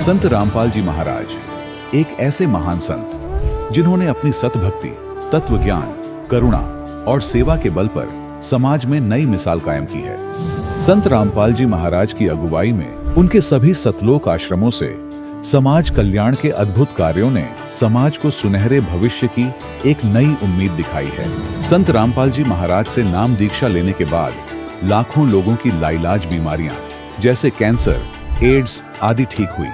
संत रामपाल जी महाराज एक ऐसे महान संत जिन्होंने अपनी सतभक्ति, तत्व ज्ञान, करुणा और सेवा के बल पर समाज में नई मिसाल कायम की है। संत रामपाल जी महाराज की अगुवाई में उनके सभी सतलोक आश्रमों से समाज कल्याण के अद्भुत कार्यों ने समाज को सुनहरे भविष्य की एक नई उम्मीद दिखाई है। संत रामपाल जी महाराज से नाम दीक्षा लेने के बाद लाखों लोगों की लाइलाज बीमारियां जैसे कैंसर, एड्स आदि ठीक हुई।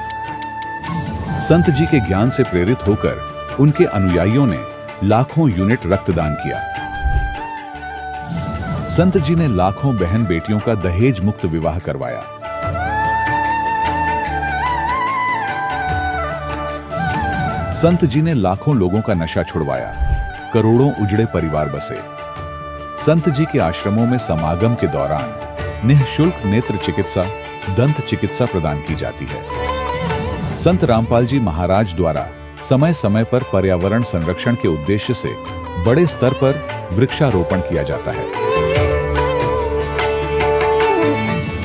संत जी के ज्ञान से प्रेरित होकर उनके अनुयायियों ने लाखों यूनिट रक्तदान किया। संत जी ने लाखों बहन बेटियों का दहेज मुक्त विवाह करवाया। संत जी ने लाखों लोगों का नशा छुड़वाया, करोड़ों उजड़े परिवार बसे। संत जी के आश्रमों में समागम के दौरान निःशुल्क नेत्र चिकित्सा, दंत चिकित्सा प्रदान की जाती है। संत रामपाल जी महाराज द्वारा समय समय पर पर्यावरण संरक्षण के उद्देश्य से बड़े स्तर पर वृक्षारोपण किया जाता है।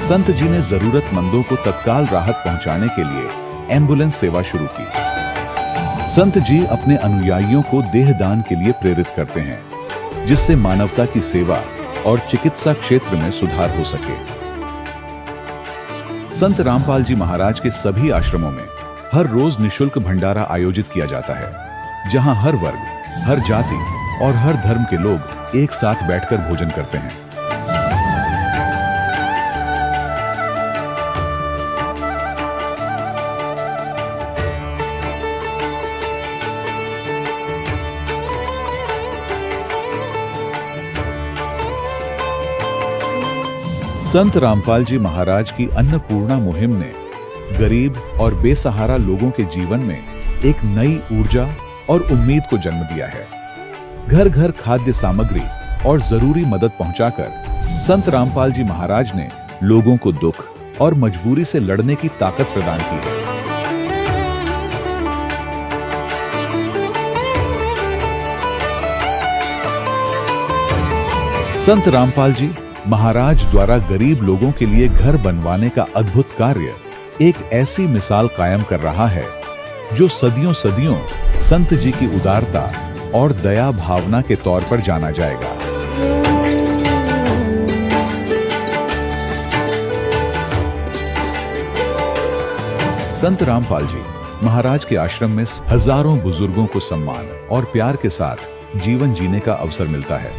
संत जी ने जरूरतमंदों को तत्काल राहत पहुंचाने के लिए एम्बुलेंस सेवा शुरू की। संत जी अपने अनुयायियों को देहदान के लिए प्रेरित करते हैं, जिससे मानवता की सेवा और चिकित्सा क्षेत्र में सुधार हो सके। संत रामपाल जी महाराज के सभी आश्रमों में हर रोज निःशुल्क भंडारा आयोजित किया जाता है, जहां हर वर्ग, हर जाति और हर धर्म के लोग एक साथ बैठकर भोजन करते हैं। संत रामपाल जी महाराज की अन्नपूर्णा मुहिम ने गरीब और बेसहारा लोगों के जीवन में एक नई ऊर्जा और उम्मीद को जन्म दिया है। घर घर खाद्य सामग्री और जरूरी मदद पहुंचाकर संत रामपाल जी महाराज ने लोगों को दुख और मजबूरी से लड़ने की ताकत प्रदान की है। संत रामपाल जी महाराज द्वारा गरीब लोगों के लिए घर बनवाने का अद्भुत कार्य एक ऐसी मिसाल कायम कर रहा है जो सदियों सदियों संत जी की उदारता और दया भावना के तौर पर जाना जाएगा। संत रामपाल जी महाराज के आश्रम में हजारों बुजुर्गों को सम्मान और प्यार के साथ जीवन जीने का अवसर मिलता है।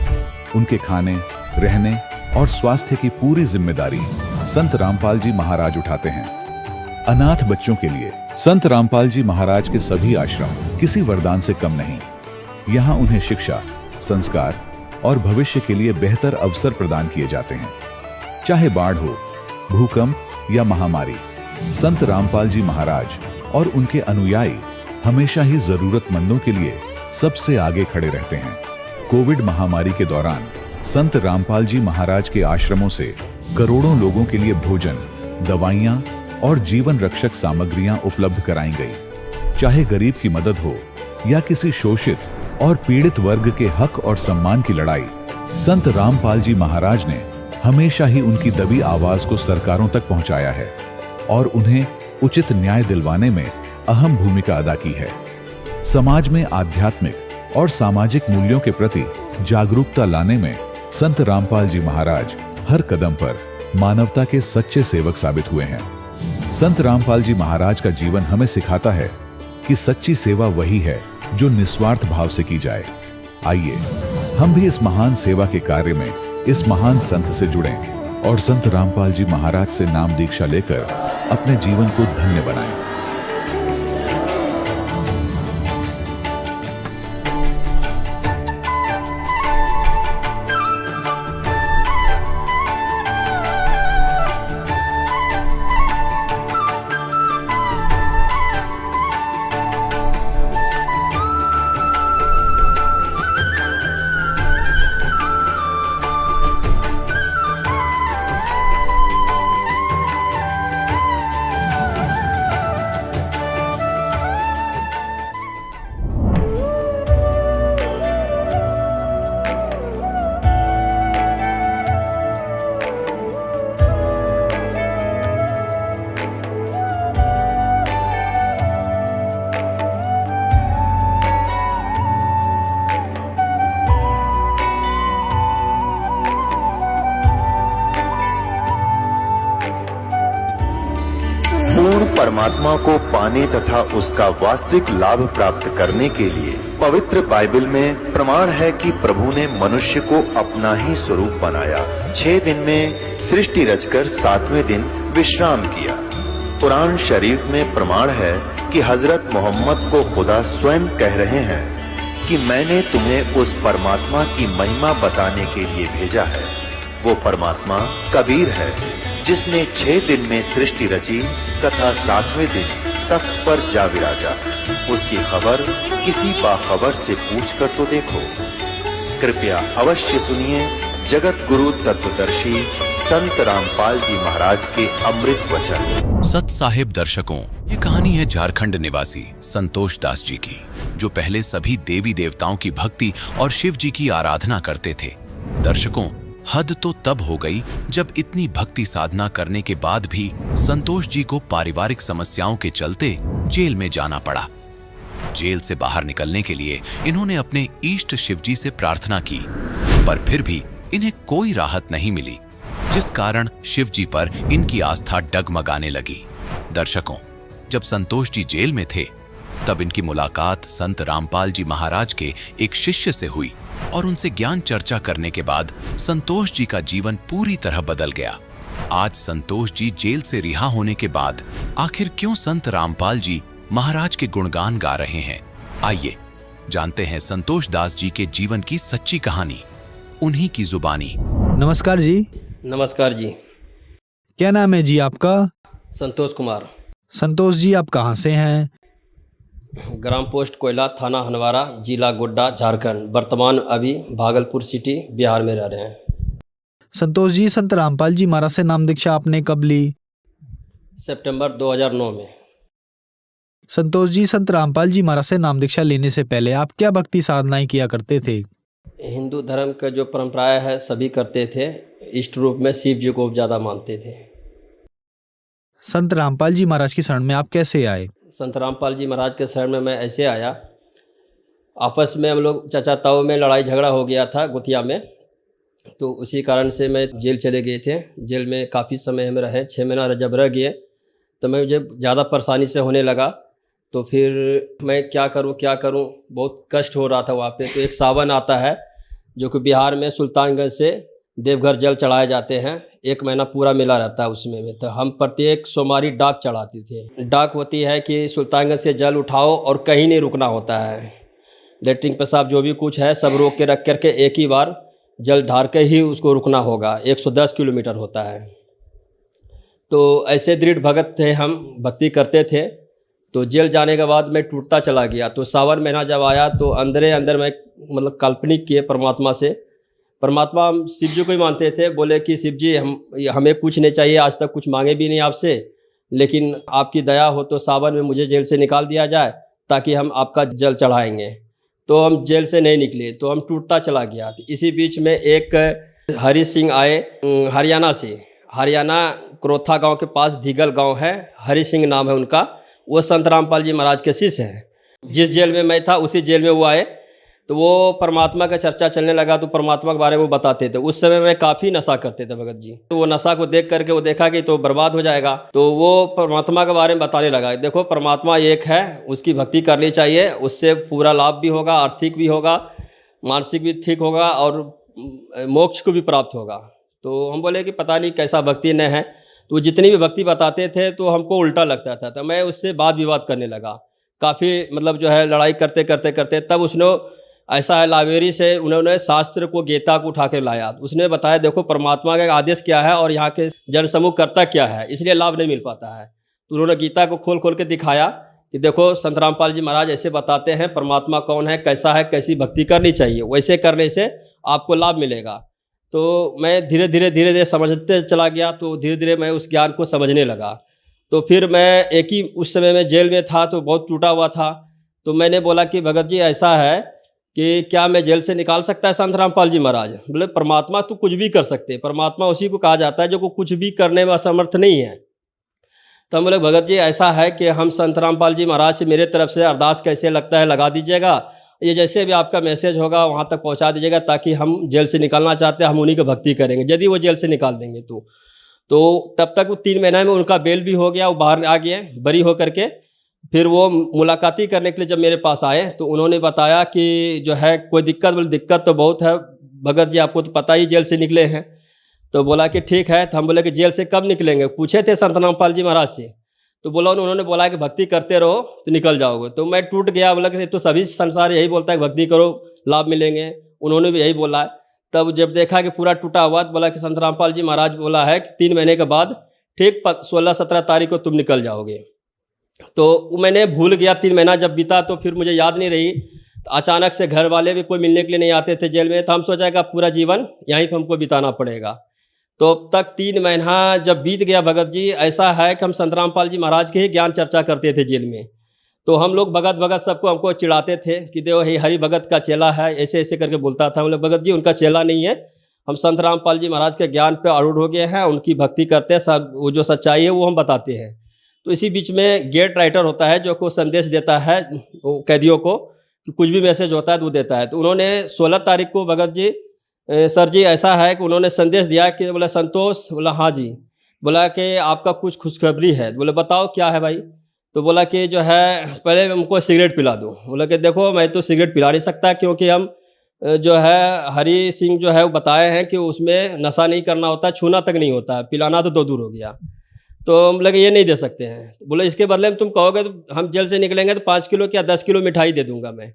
उनके खाने, रहने और स्वास्थ्य की पूरी जिम्मेदारी संत रामपाल जी महाराज उठाते हैं। अनाथ बच्चों के लिए संत रामपाल जी महाराज के सभी आश्रम किसी वरदान से कम नहीं। यहाँ उन्हें शिक्षा, संस्कार और भविष्य के लिए बेहतर अवसर प्रदान किए जाते हैं। चाहे बाढ़ हो, भूकंप या महामारी, संत रामपाल जी महाराज और उनके अनुयायी हमेशा ही जरूरतमंदों के लिए सबसे आगे खड़े रहते हैं। कोविड महामारी के दौरान संत रामपाल जी महाराज के आश्रमों से करोड़ों लोगों के लिए भोजन, दवाइयां और जीवन रक्षक सामग्रियां उपलब्ध कराई गई। चाहे गरीब की मदद हो या किसी शोषित और पीड़ित वर्ग के हक और सम्मान की लड़ाई, संत रामपाल जी महाराज ने हमेशा ही उनकी दबी आवाज को सरकारों तक पहुंचाया है और उन्हें उचित न्याय दिलवाने में अहम भूमिका अदा की है। समाज में आध्यात्मिक और सामाजिक मूल्यों के प्रति जागरूकता लाने में संत रामपाल जी महाराज हर कदम पर मानवता के सच्चे सेवक साबित हुए हैं। संत रामपाल जी महाराज का जीवन हमें सिखाता है कि सच्ची सेवा वही है जो निस्वार्थ भाव से की जाए। आइए हम भी इस महान सेवा के कार्य में इस महान संत से जुड़ें और संत रामपाल जी महाराज से नाम दीक्षा लेकर अपने जीवन को धन्य बनाएं। परमात्मा को पाने तथा उसका वास्तविक लाभ प्राप्त करने के लिए पवित्र बाइबल में प्रमाण है कि प्रभु ने मनुष्य को अपना ही स्वरूप बनाया। 6 दिन में सृष्टि रचकर 7वें दिन विश्राम किया। कुरान शरीफ में प्रमाण है कि हजरत मोहम्मद को खुदा स्वयं कह रहे हैं कि मैंने तुम्हें उस परमात्मा की महिमा बताने के लिए भेजा है। वो परमात्मा कबीर है जिसने 6 दिन में सृष्टि रची तथा 7वें दिन तख्त पर जा विराजा। उसकी खबर किसी बाखबर से पूछकर तो देखो। कृपया अवश्य सुनिए जगत गुरु तत्वदर्शी संत रामपाल जी महाराज के अमृत वचन। सत साहिब दर्शकों, ये कहानी है झारखंड निवासी संतोष दास जी की, जो पहले सभी देवी देवताओं की भक्ति और शिव जी की आराधना करते थे। दर्शकों, हद तो तब हो गई जब इतनी भक्ति साधना करने के बाद भी संतोष जी को पारिवारिक समस्याओं के चलते जेल में जाना पड़ा। जेल से बाहर निकलने के लिए इन्होंने अपने इष्ट शिव जी से प्रार्थना की, पर फिर भी इन्हें कोई राहत नहीं मिली, जिस कारण शिव जी पर इनकी आस्था डगमगाने लगी। दर्शकों, जब संतोष जी जेल में थे तब इनकी मुलाकात संत रामपाल जी महाराज के एक शिष्य से हुई और उनसे ज्ञान चर्चा करने के बाद संतोष जी का जीवन पूरी तरह बदल गया। आज संतोष जी जेल से रिहा होने के बाद आखिर क्यों संत रामपाल जी महाराज के गुणगान गा रहे हैं, आइए जानते हैं संतोष दास जी के जीवन की सच्ची कहानी, उन्हीं की जुबानी। नमस्कार जी। नमस्कार जी। क्या नाम है जी आपका? संतोष कुमार। संतोष जी, आप कहाँ से हैं? ग्राम पोस्ट कोयला, थाना हनवारा, जिला गोड्डा, झारखंड। वर्तमान अभी भागलपुर सिटी बिहार में रह रहे हैं। संतोष जी, संत रामपाल जी महाराज से नाम दीक्षा आपने कब ली? सितंबर 2009 में। संतोष जी, संत रामपाल जी महाराज से नाम दीक्षा लेने से पहले आप क्या भक्ति साधनाएं किया करते थे? हिंदू धर्म का जो परंपराएं है सभी करते थे। इष्ट रूप में शिव जी को ज़्यादा मानते थे। संत रामपाल जी महाराज की शरण में आप कैसे आए? संत रामपाल जी महाराज के शरण में मैं ऐसे आया, आपस में हम लोग चाचा ताऊ में लड़ाई झगड़ा हो गया था गुतिया में, तो उसी कारण से मैं जेल चले गए थे। जेल में काफ़ी समय हम रहे, 6 महीना जब रह गए तो मैं मुझे ज़्यादा परेशानी से होने लगा। तो फिर मैं क्या करूं, बहुत कष्ट हो रहा था वहाँ पे। तो एक सावन आता है जो कि बिहार में सुल्तानगंज से देवघर जल चढ़ाए जाते हैं, 1 महीना पूरा मिला रहता है उसमें में। तो हम प्रत्येक सोमवारी डाक चढ़ाते थे। डाक होती है कि सुल्तानगंज से जल उठाओ और कहीं नहीं रुकना होता है। लेटरिन पेशाब जो भी कुछ है सब रोक के रख करके एक ही बार जल ढार के ही उसको रुकना होगा। 110 किलोमीटर होता है। तो ऐसे दृढ़ भगत थे हम, भक्ति करते थे। तो जेल जाने के बाद मैं टूटता चला गया। तो सावन महीना जब आया तो अंदर मैं मतलब काल्पनिक किए परमात्मा से। परमात्मा हम शिव जी को ही मानते थे। बोले कि शिव जी हमें कुछ नहीं चाहिए, आज तक कुछ मांगे भी नहीं आपसे, लेकिन आपकी दया हो तो सावन में मुझे जेल से निकाल दिया जाए ताकि हम आपका जल चढ़ाएंगे। तो हम जेल से नहीं निकले, तो हम टूटता चला गया। तो इसी बीच में एक हरी सिंह आए हरियाणा से। हरियाणा क्रोथा गांव के पास धीगल गांव है, हरी सिंह नाम है उनका। वो संत रामपाल जी महाराज के शिष्य हैं। जिस जेल में मैं था उसी जेल में वो आए। तो वो परमात्मा का चर्चा चलने लगा, तो परमात्मा के बारे में वो बताते थे। उस समय में काफ़ी नशा करते थे भगत जी। तो वो नशा को देख करके वो देखा कि तो बर्बाद हो जाएगा, तो वो परमात्मा के बारे में बताने लगा। देखो परमात्मा एक है, उसकी भक्ति करनी चाहिए, उससे पूरा लाभ भी होगा, आर्थिक भी होगा, मानसिक भी ठीक होगा और मोक्ष को भी प्राप्त होगा। तो हम बोले कि पता नहीं कैसा भक्ति न है। तो जितनी भी भक्ति बताते थे तो हमको उल्टा लगता था। तो मैं उससे वाद विवाद करने लगा, काफ़ी मतलब जो है लड़ाई करते करते करते तब उसने ऐसा है लाइब्रेरी से उन्होंने शास्त्र को, गीता को उठा कर लाया। उसने बताया देखो परमात्मा का आदेश क्या है और यहाँ के जनसमूह करता क्या है, इसलिए लाभ नहीं मिल पाता है। तो उन्होंने गीता को खोल खोल के दिखाया कि देखो संत रामपाल जी महाराज ऐसे बताते हैं परमात्मा कौन है, कैसी भक्ति करनी चाहिए, वैसे करने से आपको लाभ मिलेगा। तो मैं धीरे धीरे समझते चला गया। तो धीरे धीरे मैं उस ज्ञान को समझने लगा। तो फिर मैं एक ही उस समय में जेल में था तो बहुत टूटा हुआ था। तो मैंने बोला कि भगत जी ऐसा है कि क्या मैं जेल से निकाल सकता है संत रामपाल जी महाराज? बोले परमात्मा तो कुछ भी कर सकते हैं, परमात्मा उसी को कहा जाता है जो को कुछ भी करने में असमर्थ नहीं है। तो हम बोले भगत जी ऐसा है कि हम संत रामपाल जी महाराज से मेरे तरफ से अरदास कैसे लगता है लगा दीजिएगा, ये जैसे भी आपका मैसेज होगा वहाँ तक पहुँचा दीजिएगा, ताकि हम जेल से निकलना चाहते हैं, हम उन्हीं की भक्ति करेंगे यदि वो जेल से निकाल देंगे तो तब तक वो 3 महीना में उनका बेल भी हो गया, वो बाहर आ गए बरी होकर के। फिर वो मुलाकाती करने के लिए जब मेरे पास आए तो उन्होंने बताया कि जो है कोई दिक्कत, बोले दिक्कत तो बहुत है भगत जी, आपको तो पता ही जेल से निकले हैं। तो बोला कि ठीक है। तो हम बोले कि जेल से कब निकलेंगे, पूछे थे संत रामपाल जी महाराज से। तो बोला, उन्होंने बोला कि भक्ति करते रहो तो निकल जाओगे। तो मैं टूट गया, बोला कि तो सभी संसार यही बोलता है कि भक्ति करो लाभ मिलेंगे, उन्होंने भी यही बोला है। तब जब देखा कि पूरा टूटा हुआ तो बोला कि संत रामपाल जी महाराज बोला है कि 3 महीने के बाद ठीक 16-17 तारीख को तुम निकल जाओगे। तो मैंने भूल गया, 3 महीना जब बीता तो फिर मुझे याद नहीं रही। तो अचानक से घर वाले भी कोई मिलने के लिए नहीं आते थे जेल में, तो हम सोचा कि पूरा जीवन यहीं पर हमको बिताना पड़ेगा। तो अब तक 3 महीना जब बीत गया भगत जी, ऐसा है कि हम संत रामपाल जी महाराज के ही ज्ञान चर्चा करते थे जेल में। तो हम लोग भगत भगत सबको हमको चिढ़ाते थे कि देखो ये हरि भगत का चेला है, ऐसे ऐसे करके बोलता था। हम लोग भगत जी उनका चेला नहीं है, हम संत रामपाल जी महाराज के ज्ञान पे आरूढ़ हो गए हैं, उनकी भक्ति करते हैं, सब वो जो सच्चाई है वो हम बताते हैं। तो इसी बीच में गेट राइटर होता है जो को संदेश देता है कैदियों को कि कुछ भी मैसेज होता है तो वो देता है। तो उन्होंने 16 तारीख को भगत जी सर जी ऐसा है कि उन्होंने संदेश दिया कि बोला संतोष, बोला हाँ जी, बोला कि आपका कुछ खुशखबरी है। बोले बताओ क्या है भाई। तो बोला कि जो है पहले हमको सिगरेट पिला दो। बोला कि देखो मैं तो सिगरेट पिला नहीं सकता, क्योंकि हम जो है हरि सिंह जो है वो बताए हैं कि उसमें नशा नहीं करना होता, छूना तक नहीं होता, पिलाना तो दूर हो गया। तो हम लगे ये नहीं दे सकते हैं। तो बोले इसके बदले में तुम कहोगे तो हम जेल से निकलेंगे तो 5 किलो या 10 किलो मिठाई दे दूंगा मैं।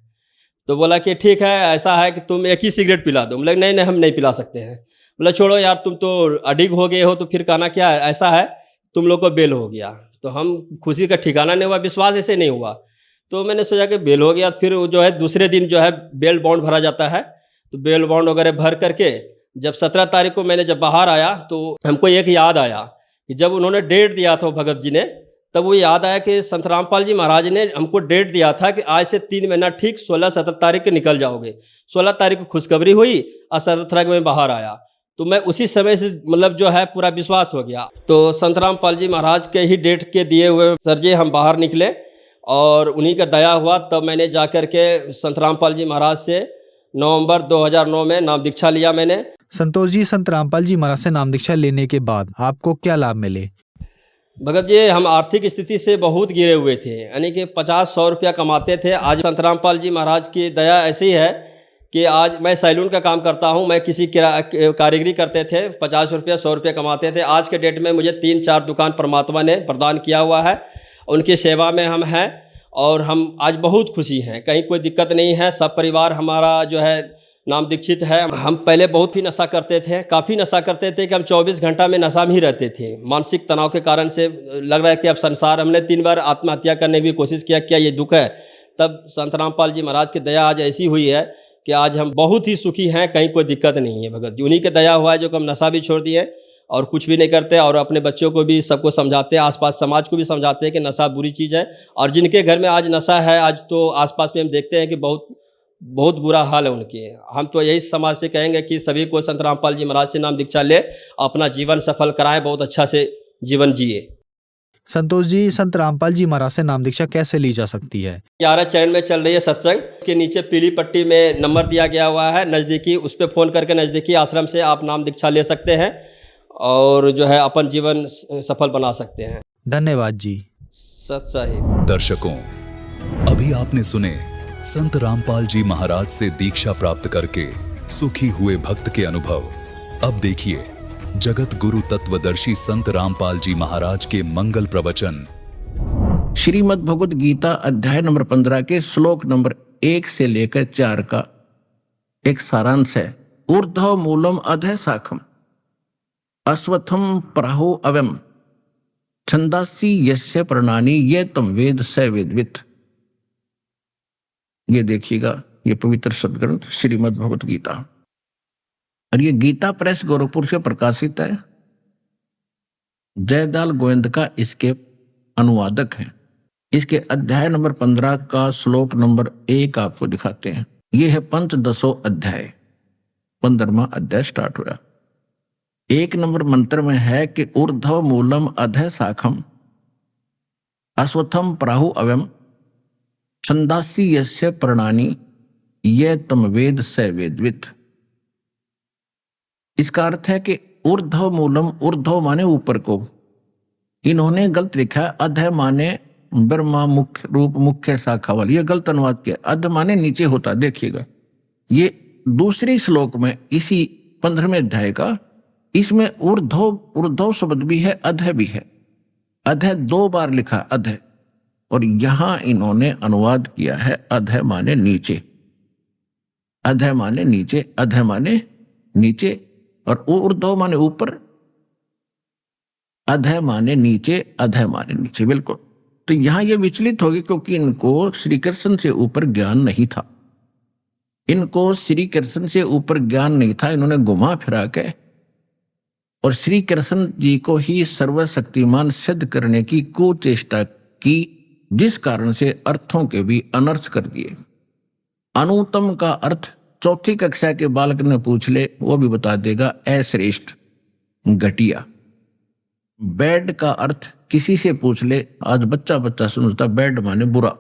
तो बोला कि ठीक है, ऐसा है कि तुम एक ही सिगरेट पिला दो। बोले नहीं नहीं, हम नहीं पिला सकते हैं। बोला छोड़ो यार, तुम तो अडिग हो गए हो, तो फिर कहना क्या है, ऐसा है तुम लोग को बेल हो गया। तो हम खुशी का ठिकाना नहीं हुआ, विश्वास ऐसे नहीं हुआ। तो मैंने सोचा कि बेल हो गया। फिर जो है दूसरे दिन जो है बेल बॉन्ड भरा जाता है। तो बेल बॉन्ड वगैरह भर करके जब 17 तारीख को मैंने जब बाहर आया तो हमको एक याद आया कि जब उन्होंने डेट दिया था भगत जी ने, तब वो याद आया कि संत रामपाल जी महाराज ने हमको डेट दिया था कि आज से 3 महीना ठीक 16-17 तारीख को निकल जाओगे। 16 तारीख को खुशखबरी हुई और 17 तारीख में बाहर आया। तो मैं उसी समय से मतलब जो है पूरा विश्वास हो गया। तो संत रामपाल जी महाराज के ही डेट के दिए हुए सर जी हम बाहर निकले और उन्हीं का दया हुआ। तब मैंने जा कर के संत रामपाल जी महाराज से नवंबर 2009 में नाम दीक्षा लिया मैंने। संतोष जी, संत रामपाल जी महाराज से नाम दीक्षा लेने के बाद आपको क्या लाभ मिले? भगत जी, हम आर्थिक स्थिति से बहुत गिरे हुए थे, यानी कि 50-100 रुपया कमाते थे। आज संत रामपाल जी महाराज की दया ऐसी है कि आज मैं सैलून का काम करता हूं। मैं किसी कारीगरी करते थे, 50 रुपया 100 रुपया कमाते थे। आज के डेट में मुझे 3-4 दुकान परमात्मा ने प्रदान किया हुआ है, उनकी सेवा में हम हैं और हम आज बहुत खुशी हैं, कहीं कोई दिक्कत नहीं है। सब परिवार हमारा जो है नाम दीक्षित है। हम पहले बहुत ही नशा करते थे, काफ़ी नशा करते थे कि हम 24 घंटा में नशा में ही रहते थे। मानसिक तनाव के कारण से लग रहा है कि अब संसार, हमने 3 बार आत्महत्या करने की भी कोशिश किया, क्या ये दुख है। तब संत रामपाल जी महाराज की दया आज ऐसी हुई है कि आज हम बहुत ही सुखी हैं, कहीं कोई दिक्कत नहीं है। भगत जी उन्हीं के दया हुआ है जो कि हम नशा भी छोड़ दिए और कुछ भी नहीं करते, और अपने बच्चों को भी सबको समझाते हैं, आसपास समाज को भी समझाते हैं कि नशा बुरी चीज़ है। और जिनके घर में आज नशा है, आज तो आसपास में हम देखते हैं कि बहुत बुरा हाल है उनके। हम तो यही समाज से कहेंगे कि सभी को संत रामपाल जी महाराज से नाम दीक्षा ले, अपना जीवन सफल कराएं, बहुत अच्छा से जीवन जिए। संतोष जी, संत रामपाल जी महाराज से नाम दीक्षा कैसे ली जा सकती है? 11 चरण में चल रही है सत्संग, उसके नीचे पीली पट्टी में नंबर दिया गया हुआ है नज़दीकी, उस पर फ़ोन करके नज़दीकी आश्रम से आप नाम दीक्षा ले सकते हैं और जो है अपन जीवन सफल बना सकते हैं। धन्यवाद जी। सत साहिब। दर्शकों, अभी आपने सुने संत रामपाल जी महाराज से दीक्षा प्राप्त करके सुखी हुए भक्त के अनुभव। अब देखिए जगत गुरु तत्वदर्शी संत रामपाल जी महाराज के मंगल प्रवचन। श्रीमद् भगवद गीता अध्याय नंबर 15 के श्लोक नंबर 1 से लेकर 4 का एक सारांश है। ऊर्ध्व मूलम अधः शाखम अश्वत्थम प्राहु अव्यम छंदासी यस्य प्रणानी ये तम वेद स वेदवित्। ये देखिएगा, ये पवित्र सदग्रंथ श्रीमद् भगवद गीता, और ये गीता प्रेस गोरखपुर से प्रकाशित है। जयदाल गोविंद का इसके अनुवादक हैं। इसके अध्याय नंबर 15 का श्लोक नंबर 1 आपको दिखाते हैं। ये है पंचदशो अध्याय, 15वां अध्याय स्टार्ट हुआ। 1 नंबर मंत्र में है कि ऊर्ध्व मूलम अधः शाखम अश्वत्थम प्राहु अव्यम छंदासी यस्य प्रणानी ये तम वेद स वेदवित्। इसका अर्थ है कि ऊर्ध्व मूलम, ऊर्ध्व माने ऊपर को, इन्होंने गलत लिखा है अध माने ब्रह्मा मुख्य रूप मुख्य शाखा वाली, ये गलत अनुवाद किया। अध माने नीचे होता, देखिएगा ये दूसरी श्लोक में इसी 15वें अध्याय का, इसमें ऊर्ध्व ऊर्ध्व शब्द भी है, अध भी है। अध 2 बार लिखा अध, और यहां इन्होंने अनुवाद किया है अध माने नीचे, अध माने नीचे, अध माने नीचे, और ऊर्ध्व माने ऊपर, अध माने नीचे, अध माने नीचे, बिल्कुल। तो यहां ये विचलित हो गए क्योंकि इनको श्री कृष्ण से ऊपर ज्ञान नहीं था, इनको श्री कृष्ण से ऊपर ज्ञान नहीं था। इन्होंने घुमा फिरा के और श्री कृष्ण जी को ही सर्वशक्तिमान सिद्ध करने की कुचेष्टा की, जिस कारण से अर्थों के भी अनर्थ कर दिए। अनुत्तम का अर्थ 4ठी कक्षा के बालक ने पूछ ले वो भी बता देगा, अश्रेष्ठ, घटिया। बैड का अर्थ किसी से पूछ ले, आज बच्चा बच्चा समझता बैड माने बुरा,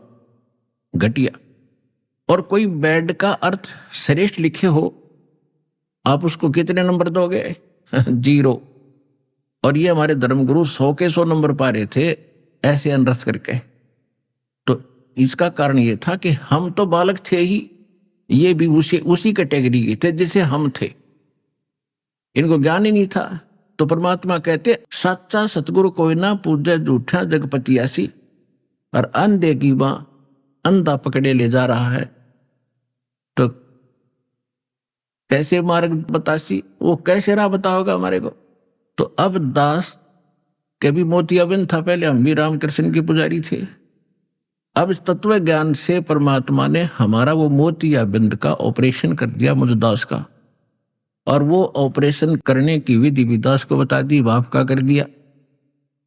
घटिया। और कोई बैड का अर्थ श्रेष्ठ लिखे हो, आप उसको कितने नंबर दोगे? 0। और ये हमारे धर्मगुरु 100 के 100 नंबर पा रहे थे ऐसे अनर्थ करके। तो इसका कारण ये था कि हम तो बालक थे ही, ये भी उसी कैटेगरी के थे जिसे हम थे, इनको ज्ञान ही नहीं था। तो परमात्मा कहते सच्चा सतगुरु कोई ना पूजे झूठा जगपतियासी, और अंधे की बां अंधा पकड़े ले जा रहा है। तो कैसे मार्ग बतासी, वो कैसे राह बताओगा हमारे को? तो अब दास के भी मोतियाबिंद था, पहले हम भी रामकृष्ण के पुजारी थे। अब इस तत्व ज्ञान से परमात्मा ने हमारा वो मोतियाबिंद का ऑपरेशन कर दिया, मुझ दास का, और वो ऑपरेशन करने की विधि भी दास को बता दी, बाप का कर दिया,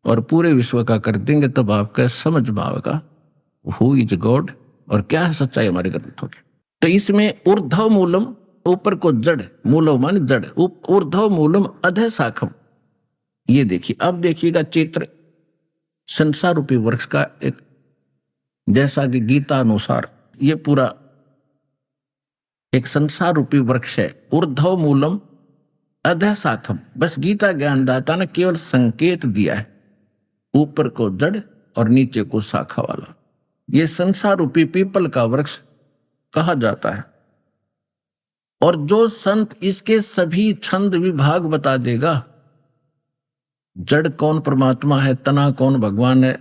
और पूरे विश्व का कर देंगे तब आपका समझ में आएगा हु इज गॉड और क्या है सच्चाई हमारे ग्रंथों की। तो इसमें ऊर्ध्व मूलम, ऊपर को जड़, मूलम मान जड़, ऊर्ध्व मूलम अधः शाखम। ये देखिए, अब देखिएगा चित्र संसार रूपी वृक्ष का एक, जैसा कि गीता अनुसार ये पूरा एक संसार रूपी वृक्ष है। ऊर्ध्व मूलम अधः शाखम, बस गीता ज्ञानदाता ने केवल संकेत दिया है, ऊपर को जड़ और नीचे को शाखा वाला। ये संसार रूपी पीपल का वृक्ष कहा जाता है। और जो संत इसके सभी छंद विभाग बता देगा, जड़ कौन परमात्मा है, तना कौन भगवान है,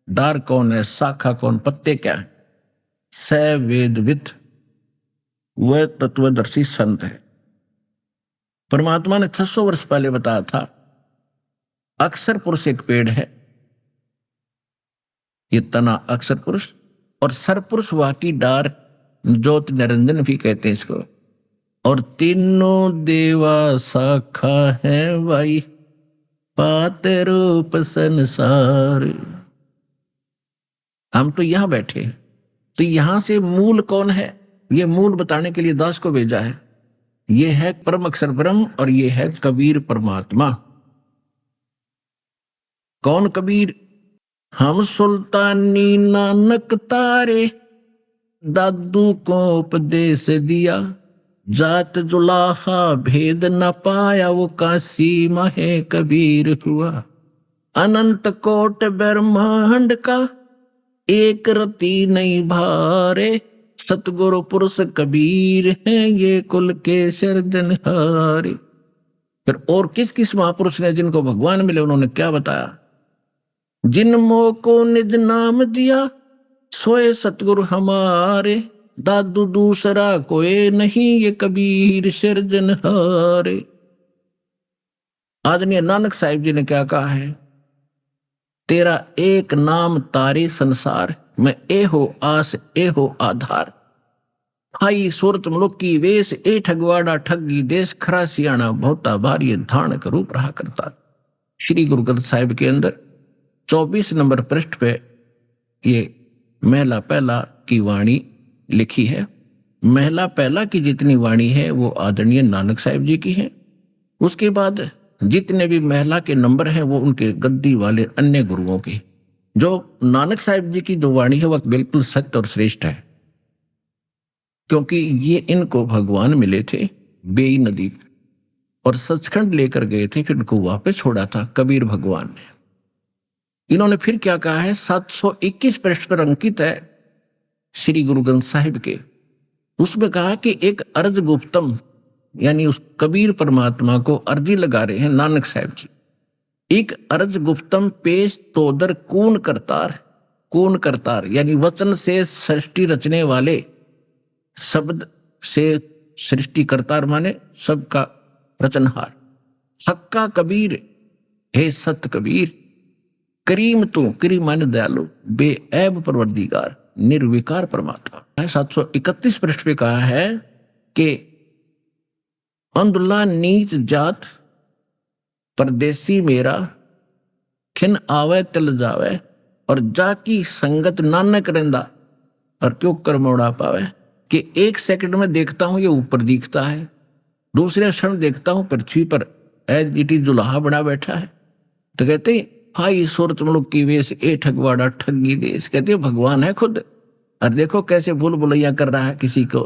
डार कौन है, शाखा कौन, पत्ते क्या है, स वेदविद, वह तत्वदर्शी संत है। परमात्मा ने 600 वर्ष पहले बताया था, अक्षर पुरुष एक पेड़ है, ये तना अक्षर पुरुष, और सरपुरुष वाकी डार, ज्योति निरंजन भी कहते हैं इसको, और तीनों देवा शाखा है भाई, पाते रूप संसार। हम तो यहां बैठे, तो यहां से मूल कौन है, ये मूल बताने के लिए दास को भेजा है। ये है परम अक्षर ब्रह्म, और ये है कबीर परमात्मा। कौन कबीर? हम सुल्तानी नानक तारे, दादू को उपदेश दिया, जात जुलाहा भेद न पाया, वो काशी महे कबीर हुआ। अनंत कोट ब्रह्मांड का एक रति नहीं भारे, सतगुरु पुरुष कबीर हैं ये कुल के सिरजनहारे। फिर और किस किस महापुरुष ने जिनको भगवान मिले उन्होंने क्या बताया? जिन मोह को निज नाम दिया, सोए सतगुरु हमारे, दादू दूसरा कोई नहीं ये कबीर सिरजनहारे। आदरणीय नानक साहिब जी ने क्या कहा है? तेरा एक नाम तारे संसार में, ए हो आस ए हो आधार। खाई सूरत मुलुक की वेश, ए ठगवाड़ा ठगी देश, खरा सियाणा बहुता भारी धान का रूप रहा करता। श्री गुरु ग्रंथ साहिब के अंदर 24 नंबर पृष्ठ पे ये महला पहला की वाणी लिखी है। महला पहला की जितनी वाणी है वो आदरणीय नानक साहिब जी की है। उसके बाद जितने भी महला के नंबर हैं वो उनके गद्दी वाले अन्य गुरुओं के। जो नानक साहिब जी की जो वाणी है वह बिल्कुल सत्य और श्रेष्ठ है, क्योंकि ये इनको भगवान मिले थे बेई नदी। और सचखंड लेकर गए थे, फिर उनको वापस छोड़ा था कबीर भगवान ने। इन्होंने फिर क्या कहा है, 721 पृष्ठ पर अंकित है श्री गुरु ग्रंथ साहिब के, उसमें कहा कि एक अर्ज गुप्तम, यानी उस कबीर परमात्मा को अर्जी लगा रहे हैं नानक साहब जी, एक अर्ज गुप्तम पेश तोदर कून करतार। कून करतार यानी वचन से सृष्टि रचने वाले, शब्द से सृष्टि करतार माने सबका रचनहार। हक्का कबीर, हे सत कबीर, करीम तू, करीम माने दयालु, बेऐब परवरदिगार, निर्विकार परमात्मा। 731 पृष्ठ पे कहा है कि अंधुला नीच जात परदेसी मेरा, खिन आवे तिल जावे, और जाकी संगत नानक रहंदा, और क्यों कर मोड़ा पावे। कि एक सेकंड में देखता हूं ये ऊपर दिखता है, दूसरे क्षण देखता हूं पृथ्वी पर एज इट इज दुल्हा बना बैठा है। तो कहते हाई सूरत मुलुक की वेश, ए ठगवाड़ा ठगी देश। कहते भगवान है खुद, और देखो कैसे भूल भुलैया कर रहा है, किसी को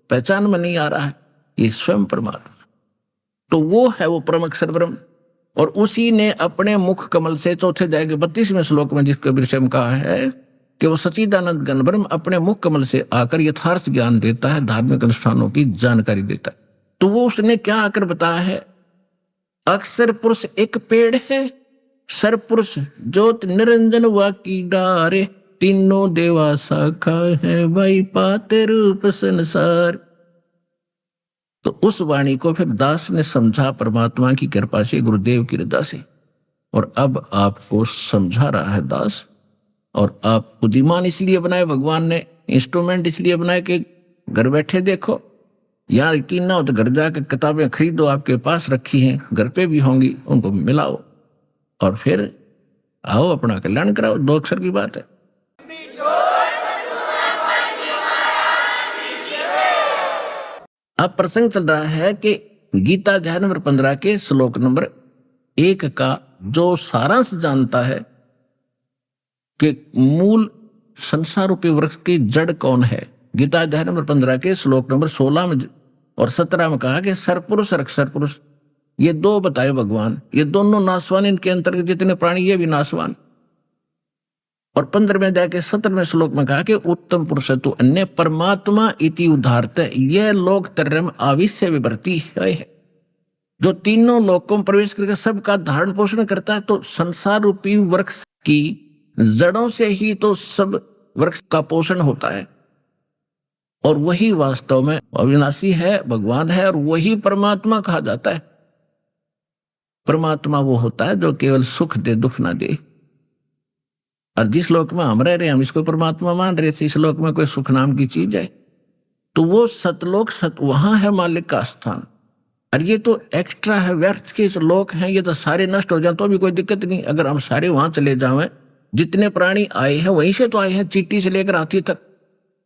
पहचान में नहीं आ रहा है, ये स्वयं परमात्मा। तो वो है वो परम अक्षर ब्रह्म, और उसी ने अपने मुख कमल से चौथे अध्याय के 32वें श्लोक में जिस कबीर से कहा है कि वो सच्चिदानंद घन ब्रह्म अपने मुख कमल से आकर यथार्थ ज्ञान देता है, धार्मिक अनुष्ठानों की जानकारी देता है। तो वो उसने क्या आकर बताया है, अक्षर पुरुष एक पेड़ है, सर पुरुष ज्योत निरंजन वाकी डारे, तीनों देवा शाखा है भाई पाते रूप संसार। तो उस वाणी को फिर दास ने समझा परमात्मा की कृपा से, गुरुदेव की रजा से, और अब आपको समझा रहा है दास। और आप बुद्धिमान इसलिए बनाए भगवान ने, इंस्ट्रूमेंट इसलिए बनाए कि घर बैठे देखो, यार यकीन ना हो तो घर जाकर किताबें खरीदो, आपके पास रखी हैं, घर पे भी होंगी, उनको मिलाओ और फिर आओ अपना कल्याण कराओ। 2 अक्षर की बात है। अब प्रसंग चल रहा है कि गीता अध्याय नंबर 15 के श्लोक नंबर 1 का जो सारांश जानता है कि मूल संसार रूपी वृक्ष की जड़ कौन है, गीता अध्याय नंबर 15 के श्लोक नंबर 16 में और 17 में कहा कि सरपुरुष और अक्षर पुरुष, ये 2 बताए भगवान, ये दोनों नासवान, इनके अंतर्गत जितने प्राणी ये भी नासवान। और 15वें अध्याय के 17वें श्लोक में कहा कि उत्तम पुरुष तो अन्य परमात्मा इति उदाहरत, यह लोक तरम आविश्य विवर्ती है, जो तीनों लोकों में प्रवेश करके सबका धारण पोषण करता है। तो संसार रूपी वृक्ष की जड़ों से ही तो सब वृक्ष का पोषण होता है, और वही वास्तव में अविनाशी है, भगवान है, और वही परमात्मा कहा जाता है। परमात्मा वो होता है जो केवल सुख दे, दुख ना दे। और जिस लोक में हम रह रहे, हम इसको परमात्मा मान रहे थे, इस लोक में कोई सुख नाम की चीज है, तो वो सतलोक वहां है मालिक का स्थान। और ये तो एक्स्ट्रा है, व्यर्थ के लोक हैं, ये तो सारे नष्ट हो जाए तो भी कोई दिक्कत नहीं। अगर हम सारे वहां चले जाएं, जितने प्राणी आए हैं वहीं से तो आए हैं, चींटी से लेकर हाथी तक,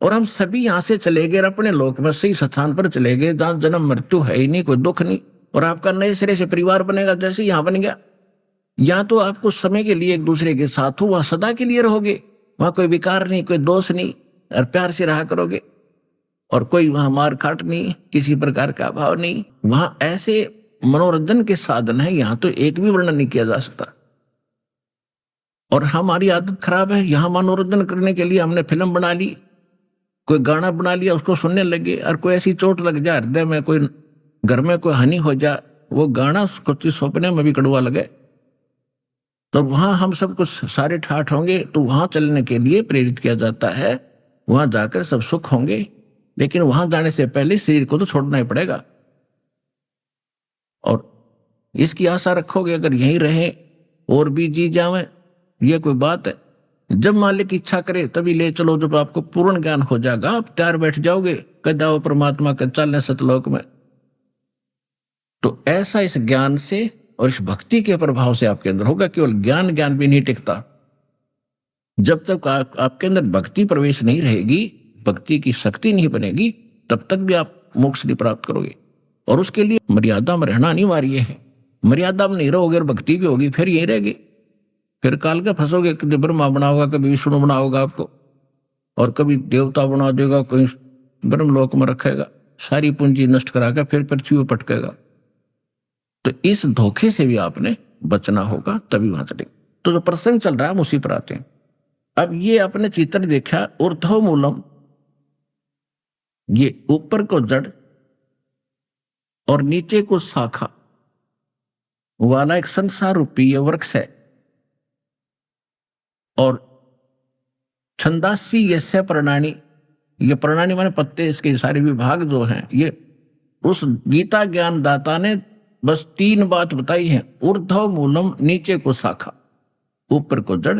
और हम सभी यहाँ से चले गए, अपने लोक में सही स्थान पर चले गए, जहाँ जन्म मृत्यु है ही नहीं, कोई दुख नहीं, और आपका नए सिरे से परिवार बनेगा जैसे यहाँ बन गया। या तो आप कुछ समय के लिए एक दूसरे के साथ हो, वहां सदा के लिए रहोगे, वहां कोई विकार नहीं, कोई दोष नहीं, और प्यार से रहा करोगे, और कोई वहां मार काट नहीं, किसी प्रकार का अभाव नहीं। वहां ऐसे मनोरंजन के साधन है, यहाँ तो एक भी वर्णन नहीं किया जा सकता। और हमारी आदत खराब है, यहाँ मनोरंजन करने के लिए हमने फिल्म बना ली, कोई गाना बना लिया, उसको सुनने लगे, और कोई ऐसी चोट लग जाए हृदय में, कोई घर में कोई हानि हो जाए, वो गाना कुछ सपने में भी कड़वा लगे, तो वहां हम सब कुछ सारे ठाठ होंगे। तो वहां चलने के लिए प्रेरित किया जाता है, वहां जाकर सब सुख होंगे, लेकिन वहां जाने से पहले शरीर को तो छोड़ना ही पड़ेगा। और इसकी आशा रखोगे अगर यहीं रहे और भी जी जावे, ये कोई बात है? जब मालिक इच्छा करे तभी ले चलो, जब आपको पूर्ण ज्ञान हो जाएगा, आप तैयार बैठ जाओगे, कह जाओ परमात्मा के चलने सतलोक में। तो ऐसा इस ज्ञान से और इस भक्ति के प्रभाव से आपके अंदर होगा। केवल ज्ञान भी नहीं टिकता, जब तक आपके अंदर भक्ति प्रवेश नहीं रहेगी, भक्ति की शक्ति नहीं बनेगी, तब तक भी आप मोक्ष नहीं प्राप्त करोगे। और उसके लिए मर्यादा में रहना अनिवार्य है। मर्यादा में नहीं रहोगे और भक्ति भी होगी, फिर यही रहेगी, फिर काल का फंसोगे। कभी ब्रह्मा बना होगा, कभी विष्णु बना होगा आपको, और कभी देवता बना देगा, कोई ब्रह्मलोक में रखेगा, सारी पूंजी नष्ट कराकर फिर पृथ्वी पर पटकेगा। तो इस धोखे से भी आपने बचना होगा, तभी वहां चलेंगे। तो जो प्रसंग चल रहा है हम उसी पर आते हैं। अब ये आपने चित्र देखा, ऊर्ध्व मूलम, ये ऊपर को जड़ और नीचे को शाखा वाला एक संसार रूपी ये वृक्ष है। और छंदासी यस्य प्रणानी, ये प्रणानी माने पत्ते, इसके सारे विभाग जो हैं, ये उस गीता ज्ञान दाता ने बस 3 बात बताई है। ऊर्ध्व मूलम, नीचे को शाखा, ऊपर को जड़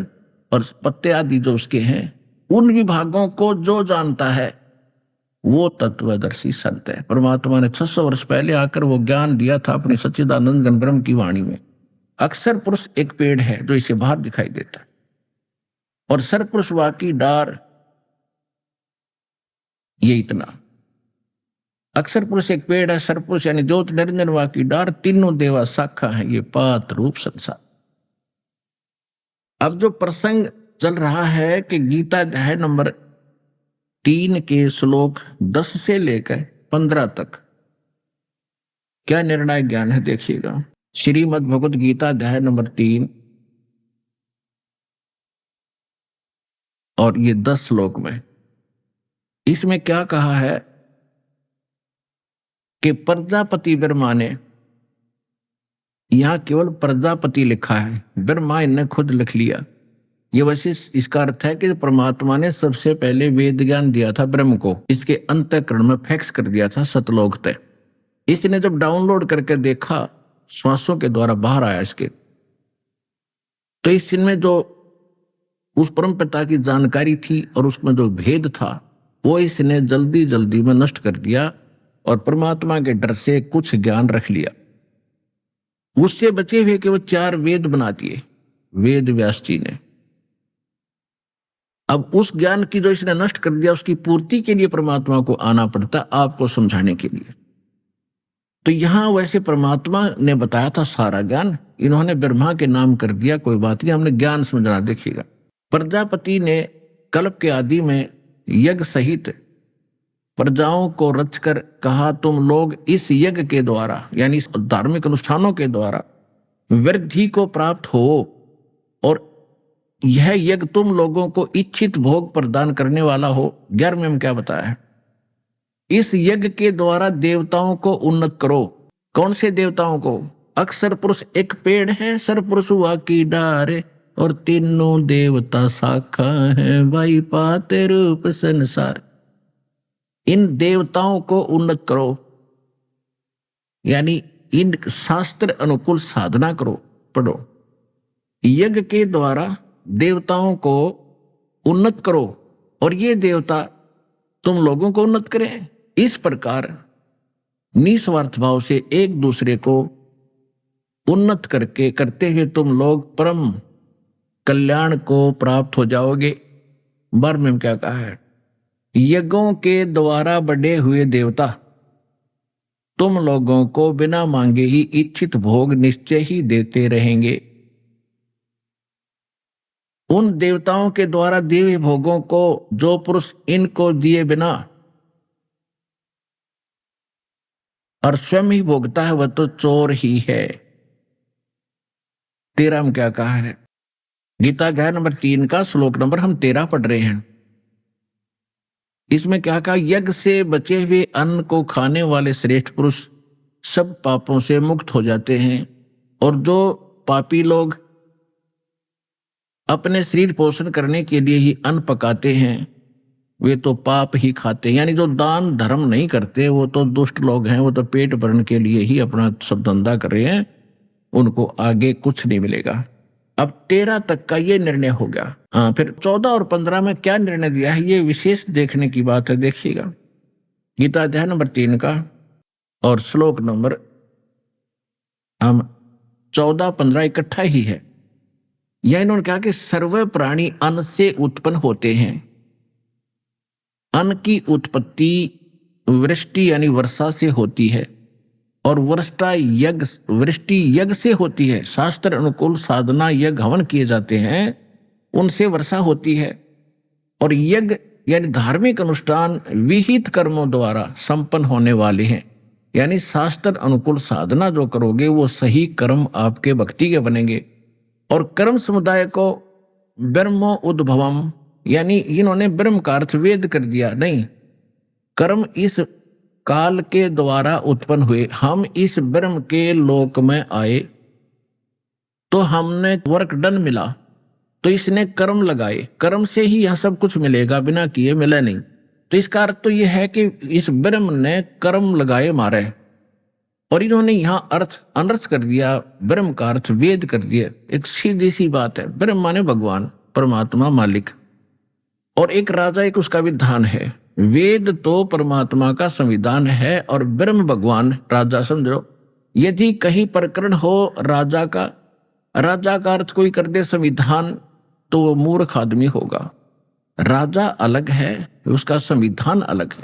और पत्ते आदि जो उसके हैं, उन विभागों को जो जानता है वो तत्वदर्शी संत है। परमात्मा ने 600 वर्ष पहले आकर वो ज्ञान दिया था अपने सच्चिदानंद घन ब्रह्म की वाणी में। अक्षर पुरुष एक पेड़ है जो इसे बाहर दिखाई देता है, और सरपुरुष वाकी डार, ये इतना। अक्षर पुरुष एक पेड़ है, सरपुरुष यानी ज्योत निरंजन वाकी डार, तीनों देवा शाखा है, ये पात रूप संसार। अब जो प्रसंग चल रहा है कि गीता अध्याय नंबर 3 के श्लोक 10 से लेकर 15 तक क्या निर्णायक ज्ञान है, देखिएगा। श्रीमद् भगवत गीता अध्याय नंबर 3 और ये 10 श्लोक में, इसमें क्या कहा है कि प्रजापति ब्रह्मा ने, यहां केवल प्रजापति लिखा है, ब्रह्मा इनने खुद लिख लिया। ये वैसे इसका अर्थ है कि परमात्मा ने सबसे पहले वेद ज्ञान दिया था ब्रह्म को, इसके अंतःकरण में फैक्स कर दिया था सतलोक तय। इसने जब डाउनलोड करके देखा, श्वासों के द्वारा बाहर आया इसके, तो इसमें जो उस परम पिता की जानकारी थी और उसमें जो भेद था वो इसने जल्दी जल्दी में नष्ट कर दिया और परमात्मा के डर से कुछ ज्ञान रख लिया। उससे बचे हुए कि वो 4 वेद बना दिए वेद व्यास जी ने। अब उस ज्ञान की जो इसने नष्ट कर दिया, उसकी पूर्ति के लिए परमात्मा को आना पड़ता, आपको समझाने के लिए। तो यहां वैसे परमात्मा ने बताया था सारा ज्ञान, इन्होंने ब्रह्मा के नाम कर दिया, कोई बात नहीं, हमने ज्ञान समझना। देखिएगा, प्रजापति ने कल्प के आदि में यज्ञ सहित प्रजाओं को रचकर कहा, तुम लोग इस यज्ञ के द्वारा यानी इस धार्मिक अनुष्ठानों के द्वारा वृद्धि को प्राप्त हो, और यह यज्ञ तुम लोगों को इच्छित भोग प्रदान करने वाला हो। 11वें में क्या बताया है, इस यज्ञ के द्वारा देवताओं को उन्नत करो। कौन से देवताओं को? अक्षर पुरुष एक पेड़ है, सरपुरुष वाकी डार, और तीनों देवता शाखा है, भाई पाते रूप संसार। इन देवताओं को उन्नत करो, यानी इन शास्त्र अनुकूल साधना करो, पढ़ो। यज्ञ के द्वारा देवताओं को उन्नत करो और ये देवता तुम लोगों को उन्नत करें। इस प्रकार निस्वार्थ भाव से एक दूसरे को उन्नत करते हुए तुम लोग परम कल्याण को प्राप्त हो जाओगे। 12वें में क्या कहा है, यज्ञों के द्वारा बढ़े हुए देवता तुम लोगों को बिना मांगे ही इच्छित भोग निश्चय ही देते रहेंगे। उन देवताओं के द्वारा दिए भोगों को जो पुरुष इनको दिए बिना और स्वयं ही भोगता है वह तो चोर ही है। 13 में क्या कहा है, गीता अध्याय नंबर 3 का श्लोक नंबर हम 13 पढ़ रहे हैं। इसमें क्या कहा, यज्ञ से बचे हुए अन्न को खाने वाले श्रेष्ठ पुरुष सब पापों से मुक्त हो जाते हैं, और जो पापी लोग अपने शरीर पोषण करने के लिए ही अन्न पकाते हैं वे तो पाप ही खाते हैं। यानी जो दान धर्म नहीं करते वो तो दुष्ट लोग हैं, वो तो पेट भरने के लिए ही अपना सब धंधा कर रहे हैं, उनको आगे कुछ नहीं मिलेगा। अब 13 तक का ये निर्णय हो गया। हाँ, फिर 14 और 15 में क्या निर्णय दिया है, ये विशेष देखने की बात है। देखिएगा, गीता अध्याय नंबर 3 का और श्लोक नंबर 14-15 इकट्ठा ही है। यह इन्होंने कहा कि सर्व प्राणी अन्न से उत्पन्न होते हैं। अन्न की उत्पत्ति वृष्टि यानी वर्षा से होती है, और वृष्टि यज्ञ से होती है। शास्त्र अनुकूल साधना यज्ञ हवन किए जाते हैं, उनसे वर्षा होती है। और यज्ञ यानी धार्मिक अनुष्ठान विहित कर्मों द्वारा संपन्न होने वाले हैं। यानी शास्त्र अनुकूल साधना जो करोगे वो सही कर्म आपके भक्ति के बनेंगे। और कर्म समुदाय को ब्रह्मो उद्भवम, यानी इन्होंने ब्रह्म का अर्थ वेद कर दिया नहीं, कर्म इस काल के द्वारा उत्पन्न हुए। हम इस ब्रह्म के लोक में आए तो हमने वर्क डन मिला, तो इसने कर्म लगाए, कर्म से ही यह सब कुछ मिलेगा, बिना किए मिले नहीं। तो इसका अर्थ तो यह है कि इस ब्रह्म ने कर्म लगाए मारे, और इन्होंने यहां अर्थ अनर्थ कर दिया, ब्रह्म का अर्थ वेद कर दिया। एक सीधी सी बात है, ब्रह्म माने भगवान, परमात्मा, मालिक, और एक राजा, एक उसका विधान है। वेद तो परमात्मा का संविधान है और ब्रह्म भगवान राजा, समझो। यदि कहीं प्रकरण हो राजा का अर्थ कोई कर दे संविधान, तो वो मूर्ख आदमी होगा। राजा अलग है, उसका संविधान अलग है।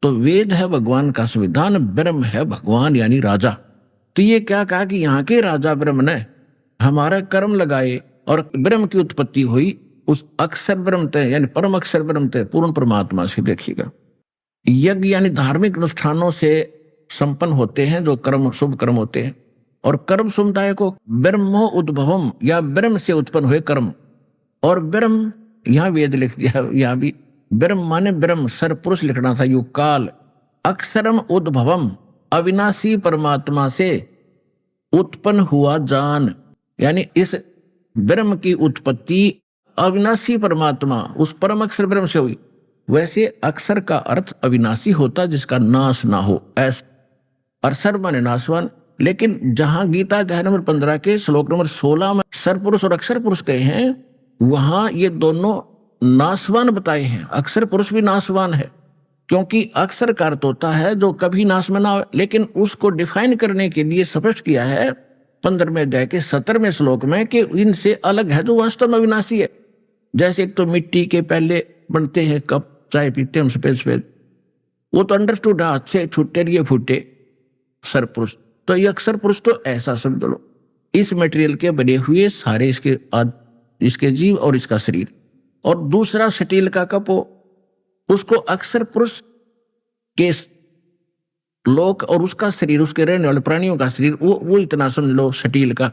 तो वेद है भगवान का संविधान, ब्रह्म है भगवान यानी राजा। तो ये क्या कहा कि यहाँ के राजा ब्रह्म ने हमारा कर्म लगाए और ब्रह्म की उत्पत्ति हुई, उस अक्षर ब्रह्म थे यानी परम अक्षर ब्रह्म थे, पूर्ण परमात्मा से। देखिएगा, यज्ञ यानी धार्मिक अनुष्ठानों से संपन्न होते हैं जो कर्म, शुभ कर्म होते हैं। और कर्म समुदाय को ब्रह्मो उद्भवम, या ब्रह्म से उत्पन्न हुए कर्म। और ब्रह्म यहाँ वेद लिख दिया, यहाँ भी ब्रह्म माने ब्रह्म, सर पुरुष लिखना था, युग काल। अक्षरम उद्भवम, अविनाशी परमात्मा से उत्पन्न हुआ जान, यानी इस ब्रह्म की उत्पत्ति अविनाशी परमात्मा उस परम अक्षर ब्रह्म से हुई। वैसे अक्षर का अर्थ अविनाशी होता जिसका नाश ना हो, ऐसा। और सर माने नाशवान। लेकिन जहां गीता अध्याय नंबर 15 के श्लोक नंबर 16 में सर पुरुष और अक्षर पुरुष कहे हैं, वहां ये दोनों नाशवान बताए हैं। अक्षर पुरुष भी नाशवान है, क्योंकि अक्षर का अर्थ होता है जो कभी नाश में ना हो। लेकिन उसको डिफाइन करने के लिए स्पष्ट किया है 15वें अध्याय के 17वें श्लोक में कि इनसे अलग है जो वास्तव में अविनाशी है। जैसे एक तो मिट्टी के पहले बनते हैं कप, चाय पीते हम सफेद सफेद, वो तो अंडरस्टूड, हाथ से छूटे ये फूटे, सर पुरुष। तो ये अक्षर पुरुष तो ऐसा समझ लो, इस मटेरियल के बने हुए सारे इसके जीव और इसका शरीर। और दूसरा स्टील का कप हो, उसको अक्षर पुरुष के लोक और उसका शरीर, उसके रहने वाले प्राणियों का शरीर, वो इतना समझ लो स्टील का।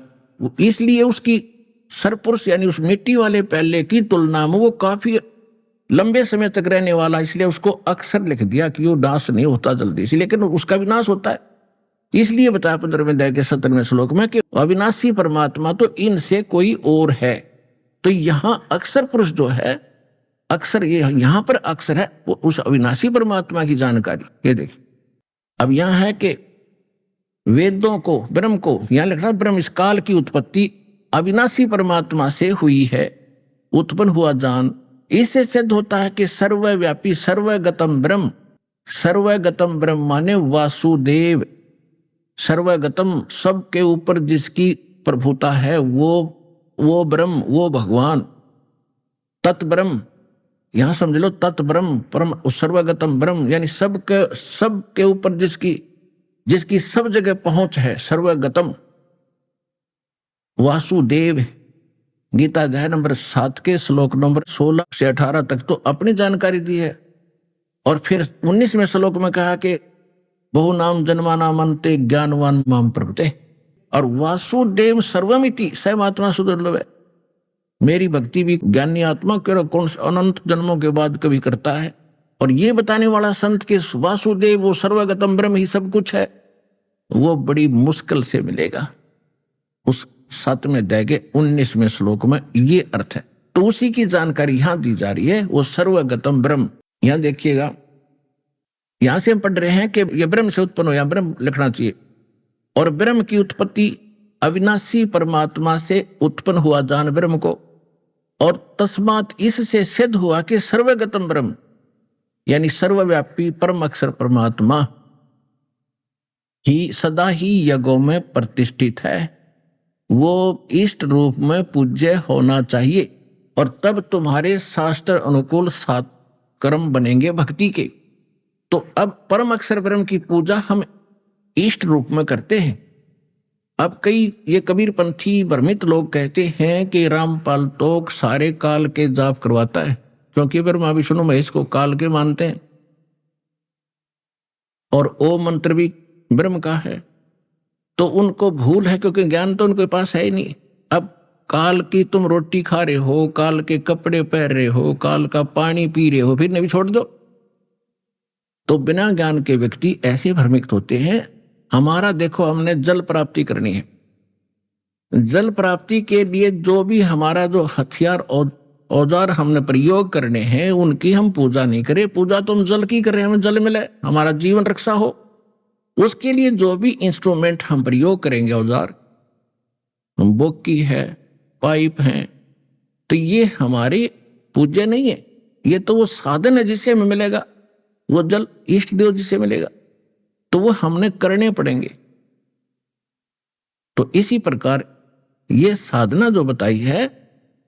इसलिए उसकी सर पुरुष यानी उस मिट्टी वाले पहले की तुलना में वो काफी लंबे समय तक रहने वाला, इसलिए उसको अक्षर लिख दिया कि वो नाश नहीं होता जल्दी से, लेकिन उसका विनाश होता है। इसलिए बताया 15वें अध्याय के 17वें श्लोक में कि अविनाशी परमात्मा तो इनसे कोई और है। तो यहां अक्षर पुरुष जो है, अक्षर, ये यहां पर अक्षर है वो उस अविनाशी परमात्मा की जानकारी। ये देखिए, अब यहां है कि वेदों को, ब्रह्म को, यहां लिखा ब्रह्म इस काल की उत्पत्ति अविनाशी परमात्मा से हुई है, उत्पन्न हुआ जान। इससे सिद्ध होता है कि सर्वव्यापी सर्वगतम ब्रह्म, सर्वगतम ब्रह्म माने वासुदेव, सर्वगतम सबके ऊपर जिसकी प्रभुता है वो ब्रह्म, वो भगवान, तत्ब्रह्म, यहां समझ लो तत्ब्रह्म, परम सर्वगतम ब्रह्म यानी सबके ऊपर जिसकी सब जगह पहुंच है, सर्वगतम वासुदेव। गीता अध्याय नंबर 7 के श्लोक नंबर 16 से 18 तक तो अपनी जानकारी दी है। और फिर 19वें श्लोक में कहा कि बहु नाम जन्मानाम अन्ते ज्ञानवान माम प्रपते, और वासुदेव सर्वमिति सर्वात्मा सुदुर्लभ है। मेरी भक्ति भी ज्ञानी आत्मा कौन अनंत जन्मों के बाद कभी करता है। और ये बताने वाला संत के वासुदेव वो सर्वगतम ब्रह्म ही सब कुछ है, वो बड़ी मुश्किल से मिलेगा। उस 7वें अध्याय के 19वें श्लोक में ये अर्थ है। तो उसी की जानकारी यहां दी जा रही है, वो सर्वगतम ब्रह्म। यहां देखिएगा, यहां से हम पढ़ रहे हैं कि यह ब्रह्म से उत्पन्न हो, या ब्रह्म लिखना चाहिए। और ब्रह्म की उत्पत्ति अविनाशी परमात्मा से उत्पन्न हुआ जान ब्रह्म को, और तस्मात इससे सिद्ध हुआ कि सर्वगतम ब्रह्म यानी सर्वव्यापी परम अक्षर परमात्मा ही सदा ही यज्ञों में प्रतिष्ठित है, वो इष्ट रूप में पूज्य होना चाहिए। और तब तुम्हारे शास्त्र अनुकूल 7 कर्म बनेंगे भक्ति के। तो अब परम अक्षर ब्रह्म की पूजा हम इष्ट रूप में करते हैं। अब कई ये कबीरपंथी भ्रमित लोग कहते हैं कि रामपाल तोक सारे काल के जाप करवाता है, क्योंकि ब्रह्मा विष्णु महेश को काल के मानते हैं। और ओ मंत्र भी ब्रह्म का है, तो उनको भूल है क्योंकि ज्ञान तो उनके पास है ही नहीं। अब काल की तुम रोटी खा रहे हो, काल के कपड़े पहन रहे हो, काल का पानी पी रहे हो, फिर नहीं छोड़ दो। तो बिना ज्ञान के व्यक्ति ऐसे भ्रमित होते हैं। हमारा देखो, हमने जल प्राप्ति करनी है, जल प्राप्ति के लिए जो भी हमारा जो हथियार और औजार हमने प्रयोग करने हैं, उनकी हम पूजा नहीं करें। पूजा तो हम जल की कर रहे हैं, हमें जल मिले, हमारा जीवन रक्षा हो। उसके लिए जो भी इंस्ट्रूमेंट हम प्रयोग करेंगे, औजार, बोकी है, पाइप है, तो ये हमारी पूज्य नहीं है। ये तो वो साधन है जिससे हमें मिलेगा, वो जल इष्ट देव जिससे मिलेगा, तो वो हमने करने पड़ेंगे। तो इसी प्रकार ये साधना जो बताई है,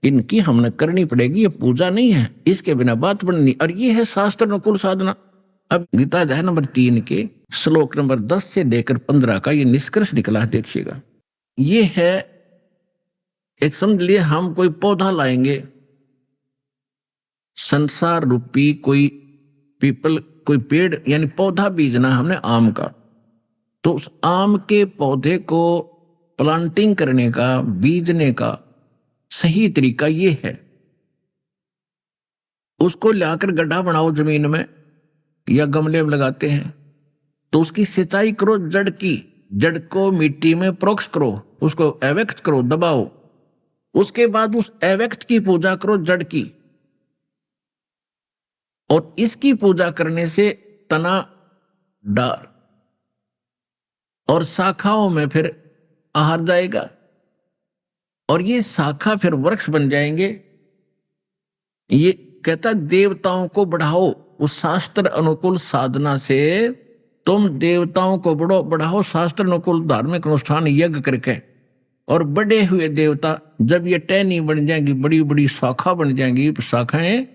इनकी हमने करनी पड़ेगी, ये पूजा नहीं है, इसके बिना बात बननी। और ये है शास्त्र अनुकूल साधना। अब गीता अध्याय नंबर 3 के श्लोक नंबर 10 से लेकर 15 का ये निष्कर्ष निकला है, देखिएगा। ये है, एक समझ लिए हम कोई पौधा लाएंगे, संसार रूपी कोई पीपल, कोई पेड़ यानी पौधा बीजना हमने आम का। तो उस आम के पौधे को प्लांटिंग करने का, बीजने का सही तरीका ये है, उसको लाकर गड्ढा बनाओ जमीन में या गमले में लगाते हैं, तो उसकी सिंचाई करो, जड़ की, जड़ को मिट्टी में प्रोक्स करो, उसको एवेक्ट करो, दबाओ। उसके बाद उस एवेक्ट की पूजा करो, जड़ की। और इसकी पूजा करने से तना, डार और शाखाओं में फिर आहार जाएगा, और ये शाखा फिर वृक्ष बन जाएंगे। ये कहता देवताओं को बढ़ाओ, उस शास्त्र अनुकूल साधना से तुम देवताओं को बढ़ाओ, शास्त्र अनुकूल धार्मिक अनुष्ठान यज्ञ करके। और बड़े हुए देवता जब ये टहनी बन जाएंगी, बड़ी बड़ी शाखा बन जाएंगी, शाखाएं,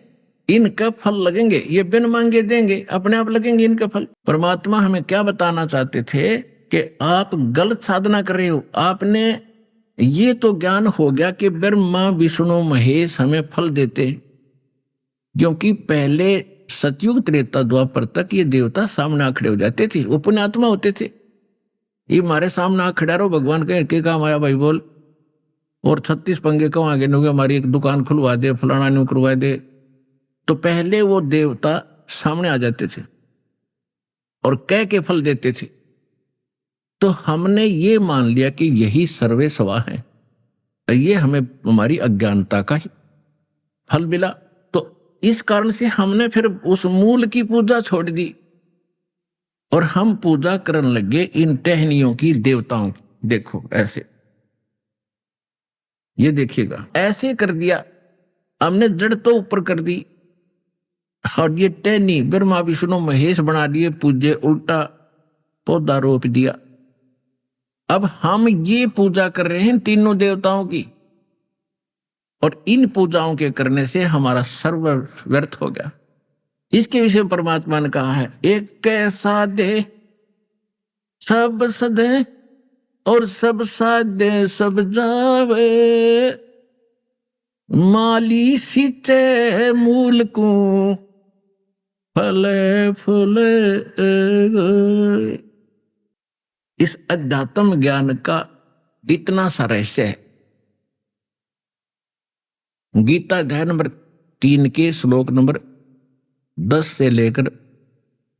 इनका फल लगेंगे, ये बिन मांगे देंगे, अपने आप लगेंगे इनका फल। परमात्मा हमें क्या बताना चाहते थे कि आप गलत साधना कर रहे हो। आपने ये तो ज्ञान हो गया कि ब्रह्मा विष्णु महेश हमें फल देते, क्योंकि पहले सतयुग त्रेता द्वापर तक ये देवता सामने आ खड़े हो जाते थे, वो पुण्यात्मा होते थे। ये हमारे सामने आ खड़ा रहो, भगवान के काम आया भाई बोल, और 36 पंगे कम आगे नो, हमारी एक दुकान खुलवा दे, फलाना न्यू करवा दे। तो पहले वो देवता सामने आ जाते थे और कह के फल देते थे। तो हमने ये मान लिया कि यही सर्वे सवा है, ये हमें हमारी अज्ञानता का ही फल मिला। तो इस कारण से हमने फिर उस मूल की पूजा छोड़ दी और हम पूजा करने लगे इन टहनियों की, देवताओं की। देखो ऐसे, ये देखिएगा, ऐसे कर दिया हमने, जड़ तो ऊपर कर दी और ये टहनी ब्रह्मा विष्णु महेश बना दिए पूज्य, उल्टा पौधा रोप दिया। अब हम ये पूजा कर रहे हैं तीनों देवताओं की, और इन पूजाओं के करने से हमारा सर्व व्यर्थ हो गया। इसके विषय में परमात्मा ने कहा है, एक कैसा दे सब सदे और सब साधे सब जावे, माली सींचे मूल को फले फूले। इस अध्यात्म ज्ञान का इतना सा रहस्य है। गीता अध्याय नंबर 3 के श्लोक नंबर 10 से लेकर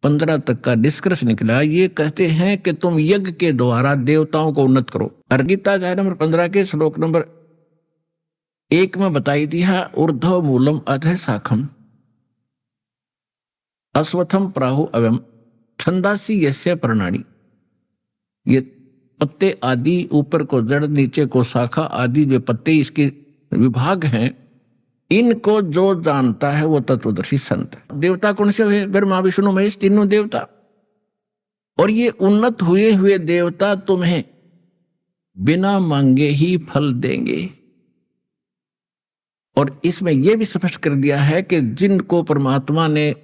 15 तक का निष्कर्ष निकला। ये कहते हैं कि तुम यज्ञ के द्वारा देवताओं को उन्नत करो। और गीता अध्याय नंबर 15 के श्लोक नंबर 1 में बताई दिया, ऊर्ध्व मूलम अधः शाखम अश्वत्थम प्राहु अवम छंदासी यस्य पर्णानि। ये पत्ते आदि, ऊपर को जड़, नीचे को शाखा आदि जो पत्ते इसके विभाग हैं, इनको जो जानता है वो तत्वदर्शी संत है। देवता कौन से हुए? ब्रह्मा विष्णु महेश, तीनों देवता। और ये उन्नत हुए हुए देवता तुम्हें बिना मांगे ही फल देंगे। और इसमें यह भी स्पष्ट कर दिया है कि जिनको परमात्मा ने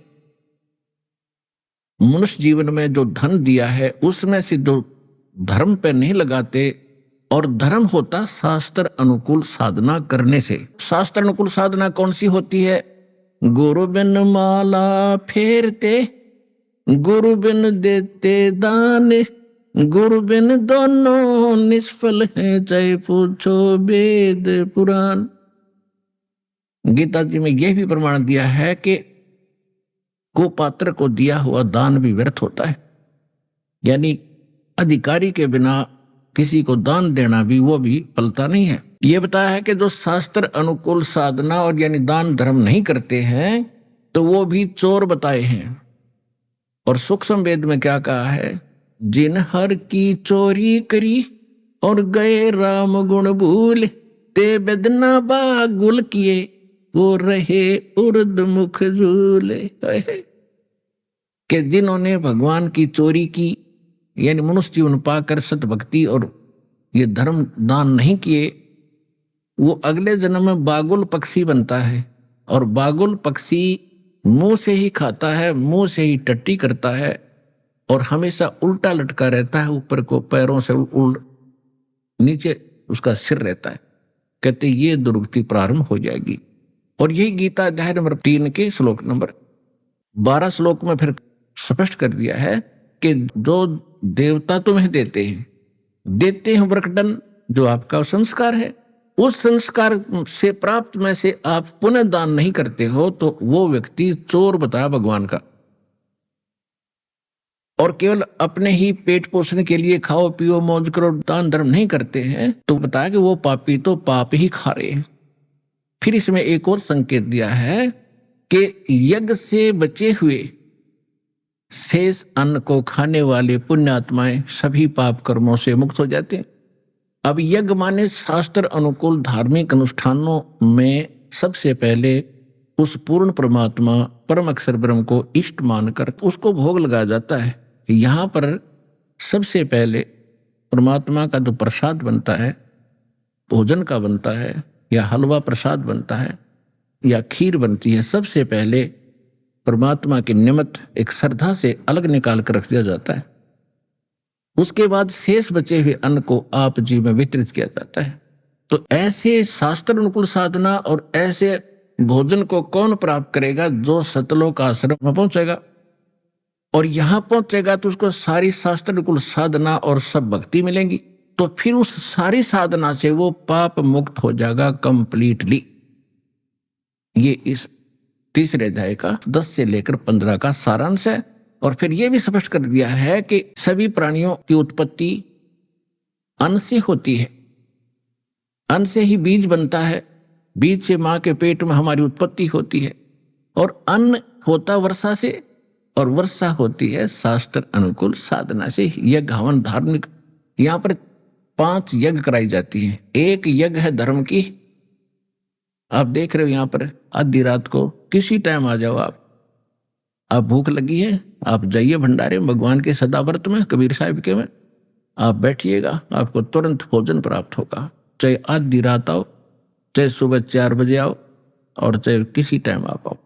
मनुष्य जीवन में जो धन दिया है, उसमें से जो धर्म पे नहीं लगाते, और धर्म होता शास्त्र अनुकूल साधना करने से। शास्त्र अनुकूल साधना कौन सी होती है? गुरु बिन माला फेरते, गुरु बिन देते दान, गुरु बिन दोनों निष्फल हैं, चाहे पूछो वेद पुराण। गीता जी में यह भी प्रमाण दिया है कि कुपात्र को दिया हुआ दान भी व्यर्थ होता है, यानी अधिकारी के बिना किसी को दान देना भी वो भी फलता नहीं है। ये बताया है कि जो शास्त्र अनुकूल साधना और यानी दान धर्म नहीं करते हैं तो वो भी चोर बताए हैं। और सूक्ष्म वेद में क्या कहा है, जिन हर की चोरी करी और गए राम गुण भूल, ते बेदना बागुल किए वो रहे उर्द मुख झूले। कि जिन्होंने भगवान की चोरी की यानी मनुष्य जीवन पाकर सत भक्ति और ये धर्म दान नहीं किए, वो अगले जन्म में बागुल पक्षी बनता है। और बागुल पक्षी मुंह से ही खाता है, मुंह से ही टट्टी करता है और हमेशा उल्टा लटका रहता है, ऊपर को पैरों से नीचे उसका सिर रहता है। कहते ये दुर्गति प्रारंभ हो जाएगी। और यही गीता अध्याय नंबर 3 के श्लोक नंबर 12 श्लोक में फिर स्पष्ट कर दिया है कि जो देवता तुम्हें देते हैं वरकटन, जो आपका संस्कार है, उस संस्कार से प्राप्त में से आप पुनः दान नहीं करते हो तो वो व्यक्ति चोर बताया भगवान का। और केवल अपने ही पेट पोषण के लिए खाओ पियो मौज करो दान धर्म नहीं करते हैं तो बताया कि वो पापी तो पाप ही खा रहे हैं। फिर इसमें एक और संकेत दिया है कि यज्ञ से बचे हुए शेष अन्न को खाने वाले पुण्यात्माएं सभी पाप कर्मों से मुक्त हो जाते हैं। अब यज्ञ माने शास्त्र अनुकूल धार्मिक अनुष्ठानों में सबसे पहले उस पूर्ण परमात्मा परम अक्षर ब्रह्म को इष्ट मानकर उसको भोग लगाया जाता है। यहाँ पर सबसे पहले परमात्मा का जो प्रसाद बनता है, भोजन का बनता है या हलवा प्रसाद बनता है या खीर बनती है, सबसे पहले परमात्मा के निमित्त एक श्रद्धा से अलग निकाल कर रख दिया जाता है। उसके बाद शेष बचे हुए अन्न को आप जी में वितरित किया जाता है। तो ऐसे शास्त्र अनुकूल साधना और ऐसे भोजन को कौन प्राप्त करेगा? जो सतलोक आश्रम में पहुंचेगा और यहां पहुंचेगा तो उसको सारी शास्त्र अनुकूल साधना और सब भक्ति मिलेंगी। तो फिर उस सारी साधना से वो पाप मुक्त हो जाएगा कंप्लीटली। ये इस तीसरे अध्याय का 10 से लेकर 15 का सारांश है। और फिर यह भी स्पष्ट कर दिया है कि सभी प्राणियों की उत्पत्ति अन्न से होती है, अन्न से ही बीज बनता है, बीज से मां के पेट में हमारी उत्पत्ति होती है और अन्न होता वर्षा से और वर्षा होती है शास्त्र अनुकूल साधना से। यज्ञ हवन धार्मिक, यहाँ पर 5 यज्ञ कराई जाती हैं। एक यज्ञ है धर्म की। आप देख रहे हो यहाँ पर आधी रात को किसी टाइम आ जाओ, आप भूख लगी है, आप जाइए भंडारे भगवान के सदाव्रत में कबीर साहिब के में आप बैठिएगा, आपको तुरंत भोजन प्राप्त होगा। चाहे आधी रात आओ, चाहे सुबह 4 बजे आओ और चाहे किसी टाइम आप आओ।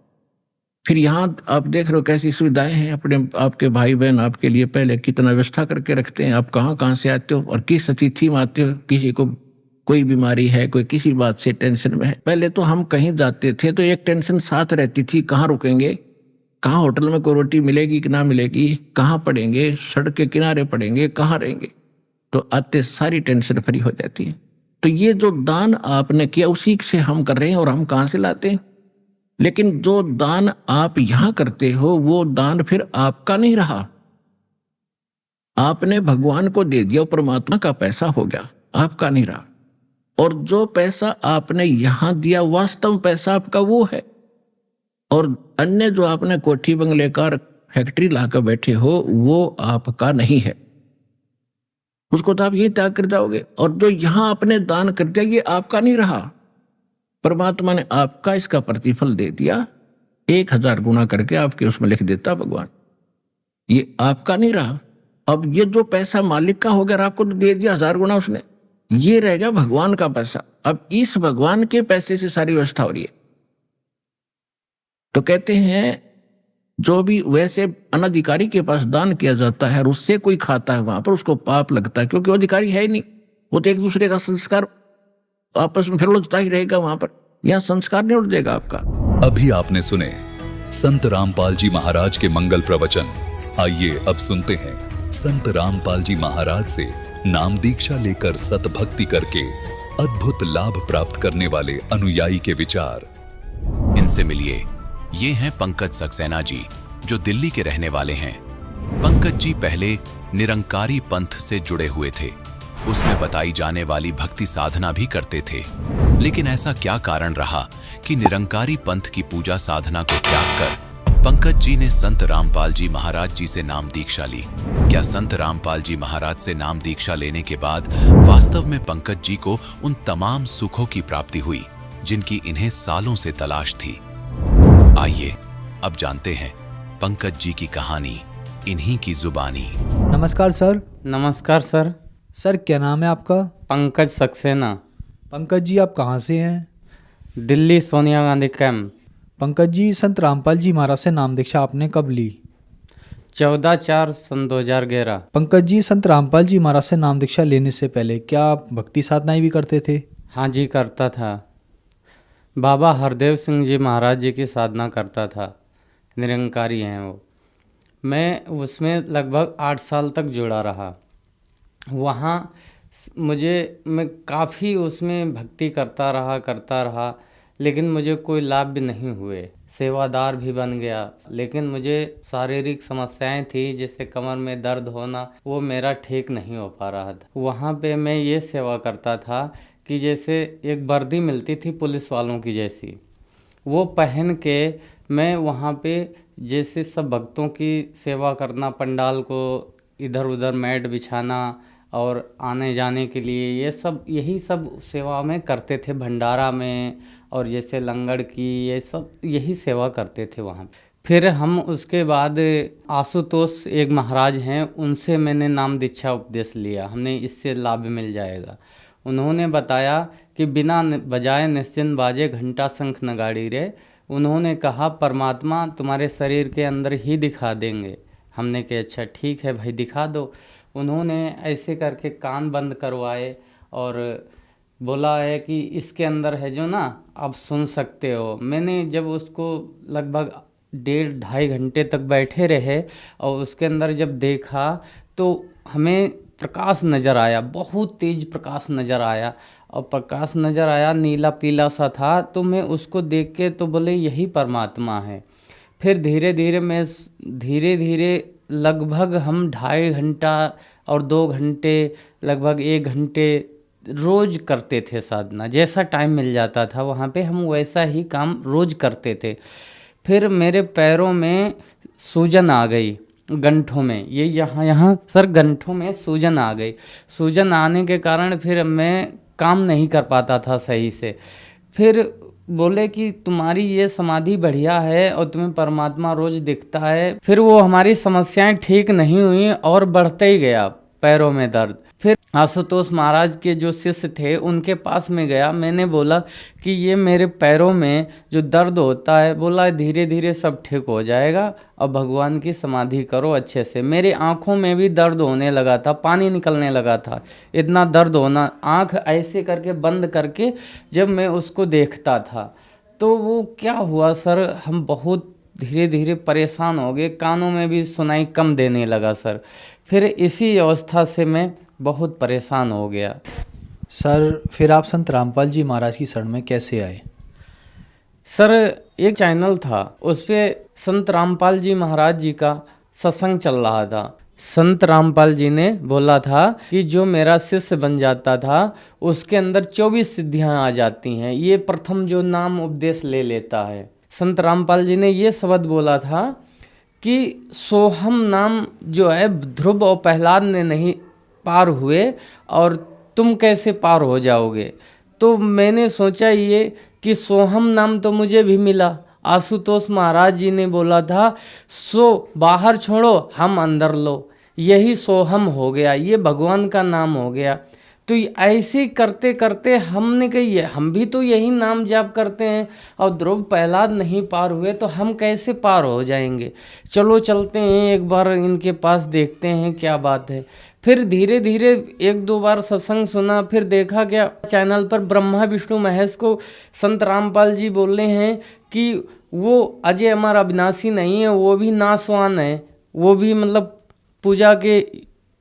फिर यहाँ आप देख रहे हो कैसी सुविधाएं हैं। अपने आपके भाई बहन आपके लिए पहले कितना व्यवस्था करके रखते हैं। आप कहाँ कहाँ से आते हो और किस अतिथि में आते हो। किसी को कोई बीमारी है, कोई किसी बात से टेंशन में है। पहले तो हम कहीं जाते थे तो एक टेंशन साथ रहती थी, कहाँ रुकेंगे, कहाँ होटल में कोई रोटी मिलेगी कि ना मिलेगी, कहाँ पड़ेंगे, सड़क के किनारे पड़ेंगे, कहाँ रहेंगे। तो आते सारी टेंशन फ्री हो जाती है। तो ये जो दान आपने किया उसी से हम कर रहे हैं और हम कहाँ से लाते हैं। लेकिन जो दान आप यहां करते हो वो दान फिर आपका नहीं रहा, आपने भगवान को दे दिया, परमात्मा का पैसा हो गया, आपका नहीं रहा। और जो पैसा आपने यहां दिया वास्तव पैसा आपका वो है। और अन्य जो आपने कोठी बंगले कार फैक्ट्री लाकर बैठे हो वो आपका नहीं है, उसको तो आप यही त्याग कर जाओगे। और जो यहां आपने दान कर दिया ये आपका नहीं रहा, परमात्मा ने आपका इसका प्रतिफल दे दिया, 1000 गुना करके आपके उसमें लिख देता भगवान, ये आपका नहीं रहा। अब ये जो पैसा मालिक का हो गया, आपको तो दे दिया 1000 गुना उसने, ये रह गया भगवान का पैसा। अब इस भगवान के पैसे से सारी व्यवस्था हो रही है। तो कहते हैं जो भी वैसे अनधिकारी के पास दान किया जाता है और उससे कोई खाता है वहां पर उसको पाप लगता है, क्योंकि वो अधिकारी है ही नहीं, वो तो एक दूसरे का संस्कार आपस में फिर उलझता ही रहेगा वहां पर। यहां संस्कार नहीं उड़ जाएगा आपका। अभी आपने सुने संत रामपाल जी महाराज के मंगल प्रवचन। आइए अब सुनते हैं संत रामपाल जी महाराज से नाम दीक्षा लेकर सतभक्ति करके अद्भुत लाभ प्राप्त करने वाले अनुयायी के विचार। इनसे मिलिए। ये हैं पंकज सक्सेना जी, जो दिल्ली के रहने वाले हैं। पंकज जी पहले निरंकारी पंथ से जुड़े हुए थे। उसमें बताई जाने वाली भक्ति साधना भी करते थे। लेकिन ऐसा क्या कारण रहा कि निरंकारी पंथ की पूजा साधना को त्याग कर पंकज जी ने संत रामपाल जी महाराज जी से नाम दीक्षा ली? क्या संत रामपाल जी महाराज से नाम दीक्षा लेने के बाद वास्तव में पंकज जी को उन तमाम सुखों की प्राप्ति हुई जिनकी इन्हें सालों से तलाश थी? आइए अब जानते हैं पंकज जी की कहानी इन्हीं की जुबानी। नमस्कार सर। नमस्कार सर। सर क्या नाम है आपका? पंकज सक्सेना। पंकज जी आप कहाँ से हैं? दिल्ली सोनिया गांधी कैंप। पंकज जी संत रामपाल जी महाराज से नाम दीक्षा आपने कब ली? 14/4 सन 2011। पंकज जी संत रामपाल जी महाराज से नाम दीक्षा लेने से पहले क्या आप भक्ति साधनाएं भी करते थे? हाँ जी करता था। बाबा हरदेव सिंह जी महाराज जी की साधना करता था। निरंकारी हैं वो। मैं उसमें लगभग 8 साल तक जुड़ा रहा। वहाँ मैं काफ़ी उसमें भक्ति करता रहा लेकिन मुझे कोई लाभ भी नहीं हुए। सेवादार भी बन गया लेकिन मुझे शारीरिक समस्याएं थी, जैसे कमर में दर्द होना, वो मेरा ठीक नहीं हो पा रहा था। वहाँ पे मैं ये सेवा करता था कि जैसे एक वर्दी मिलती थी पुलिस वालों की जैसी, वो पहन के मैं वहाँ पे जैसे सब भक्तों की सेवा करना, पंडाल को इधर उधर मैट बिछाना और आने जाने के लिए यही सब सेवा में करते थे। भंडारा में और जैसे लंगड़ की यही सेवा करते थे वहाँ। फिर हम उसके बाद आशुतोष एक महाराज हैं, उनसे मैंने नाम दीक्षा उपदेश लिया। हमने इससे लाभ मिल जाएगा। उन्होंने बताया कि बिना बजाए निश्चिंत बाजे घंटा शंख नगाड़ी रे। उन्होंने कहा परमात्मा तुम्हारे शरीर के अंदर ही दिखा देंगे। हमने कहा अच्छा ठीक है भाई दिखा दो। उन्होंने ऐसे करके कान बंद करवाए और बोला है कि इसके अंदर है जो ना आप सुन सकते हो। मैंने जब उसको लगभग 1.5-2.5 घंटे तक बैठे रहे और उसके अंदर जब देखा तो हमें प्रकाश नज़र आया, बहुत तेज प्रकाश नज़र आया। और प्रकाश नज़र आया नीला पीला सा था, तो मैं उसको देख के तो बोले यही परमात्मा है। फिर धीरे धीरे लगभग हम 2.5 घंटा और 2 घंटे लगभग 1 घंटे रोज़ करते थे साधना। जैसा टाइम मिल जाता था वहाँ पे हम वैसा ही काम रोज़ करते थे। फिर मेरे पैरों में सूजन आ गई, गंठों में, ये यहाँ सर गंठों में सूजन आ गई। सूजन आने के कारण फिर मैं काम नहीं कर पाता था सही से। फिर बोले कि तुम्हारी ये समाधि बढ़िया है और तुम्हें परमात्मा रोज़ दिखता है। फिर वो हमारी समस्याएं ठीक नहीं हुई और बढ़ते ही गया पैरों में दर्द। फिर आशुतोष महाराज के जो शिष्य थे उनके पास में गया। मैंने बोला कि ये मेरे पैरों में जो दर्द होता है, बोला धीरे धीरे सब ठीक हो जाएगा और भगवान की समाधि करो अच्छे से। मेरी आँखों में भी दर्द होने लगा था, पानी निकलने लगा था, इतना दर्द होना। आँख ऐसे करके बंद करके जब मैं उसको देखता था तो वो क्या हुआ सर, हम बहुत धीरे धीरे परेशान हो गए। कानों में भी सुनाई कम देने लगा सर। फिर इसी अवस्था से मैं बहुत परेशान हो गया। सर फिर आप संत रामपाल जी महाराज की शरण में कैसे आए? सर एक चैनल था, उस पर संत रामपाल जी महाराज जी का सत्संग चल रहा था। संत रामपाल जी ने बोला था कि जो मेरा शिष्य बन जाता था उसके अंदर 24 सिद्धियां आ जाती हैं, ये प्रथम जो नाम उपदेश ले लेता है। संत रामपाल जी ने ये शब्द बोला था कि सोहम नाम जो है ध्रुव और प्रहलाद ने नहीं पार हुए और तुम कैसे पार हो जाओगे। तो मैंने सोचा ये कि सोहम नाम तो मुझे भी मिला। आशुतोष महाराज जी ने बोला था सो बाहर छोड़ो हम अंदर लो, यही सोहम हो गया, ये भगवान का नाम हो गया। तो ऐसे करते करते हमने कही हम भी तो यही नाम जाप करते हैं और ध्रुव प्रहलाद नहीं पार हुए तो हम कैसे पार हो जाएंगे। चलो चलते हैं एक बार इनके पास, देखते हैं क्या बात है। फिर धीरे धीरे 1-2 बार सत्संग सुना। फिर देखा क्या चैनल पर ब्रह्मा विष्णु महेश को संत रामपाल जी बोल रहे हैं कि वो अजय अमर अविनाशी नहीं है, वो भी नासवान है, वो भी मतलब पूजा के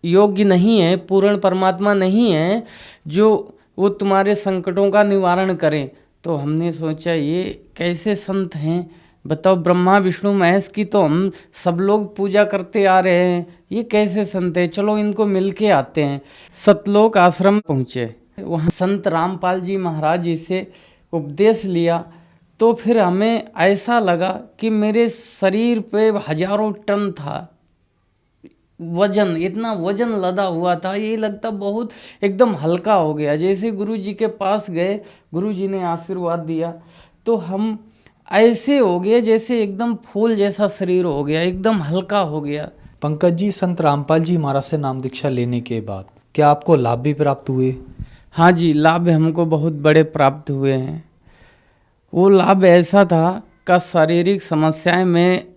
योग्य नहीं है, पूर्ण परमात्मा नहीं है जो वो तुम्हारे संकटों का निवारण करें। तो हमने सोचा ये कैसे संत हैं, बताओ, ब्रह्मा विष्णु महेश की तो हम सब लोग पूजा करते आ रहे हैं, ये कैसे संत है, चलो इनको मिल के आते हैं। सतलोक आश्रम पहुँचे, वहाँ संत रामपाल जी महाराज जी से उपदेश लिया। तो फिर हमें ऐसा लगा कि मेरे शरीर पे हजारों टन था वजन, इतना वजन लदा हुआ था, ये लगता बहुत एकदम हल्का हो गया। जैसे गुरु जी के पास गए, गुरु जी ने आशीर्वाद दिया तो हम ऐसे हो गए जैसे एकदम फूल जैसा शरीर हो गया, एकदम हल्का हो गया। पंकज जी, संत रामपाल जी महाराज से नाम दीक्षा लेने के बाद क्या आपको लाभ भी प्राप्त हुए? हाँ जी, लाभ हमको बहुत बड़े प्राप्त हुए हैं। वो लाभ ऐसा था कि शारीरिक समस्याएं में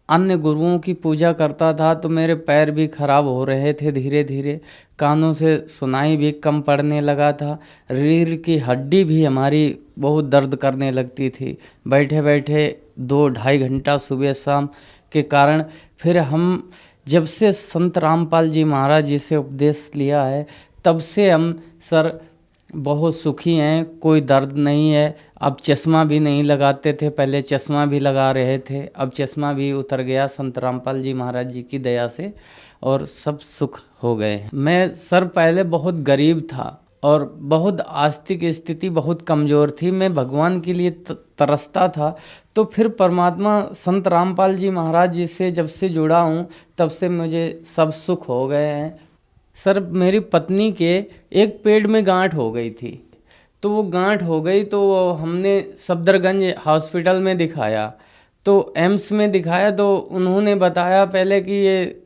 अन्य गुरुओं की पूजा करता था तो मेरे पैर भी खराब हो रहे थे धीरे धीरे, कानों से सुनाई भी कम पड़ने लगा था, रीढ़ की हड्डी भी हमारी बहुत दर्द करने लगती थी बैठे बैठे 2-2.5 घंटा सुबह शाम के कारण। फिर हम जब से संत रामपाल जी महाराज जी से उपदेश लिया है तब से हम सर बहुत सुखी हैं, कोई दर्द नहीं है। अब चश्मा भी नहीं लगाते थे, पहले चश्मा भी लगा रहे थे, अब चश्मा भी उतर गया संत रामपाल जी महाराज जी की दया से, और सब सुख हो गए। मैं सर पहले बहुत गरीब था और बहुत आस्तिक स्थिति बहुत कमज़ोर थी, मैं भगवान के लिए तरसता था। तो फिर परमात्मा संत रामपाल जी महाराज जी से जब से जुड़ा हूँ तब से मुझे सब सुख हो गए हैं। सर मेरी पत्नी के एक पेट में गांठ हो गई थी, तो वो गांठ हो गई तो हमने सफदरगंज हॉस्पिटल में दिखाया, तो एम्स में दिखाया तो उन्होंने बताया पहले कि ये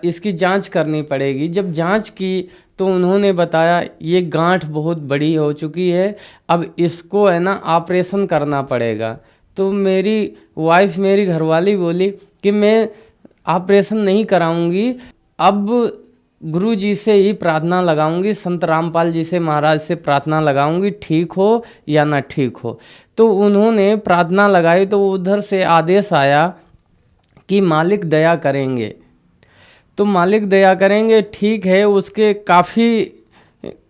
इसकी जांच करनी पड़ेगी। जब जांच की तो उन्होंने बताया ये गांठ बहुत बड़ी हो चुकी है, अब इसको है ना ऑपरेशन करना पड़ेगा। तो मेरी वाइफ, मेरी घरवाली बोली कि मैं ऑपरेशन नहीं कराऊंगी, अब गुरु जी से ही प्रार्थना लगाऊंगी, संत रामपाल जी से महाराज से प्रार्थना लगाऊंगी, ठीक हो या ना ठीक हो। तो उन्होंने प्रार्थना लगाई तो उधर से आदेश आया कि मालिक दया करेंगे, तो मालिक दया करेंगे, ठीक है। उसके काफ़ी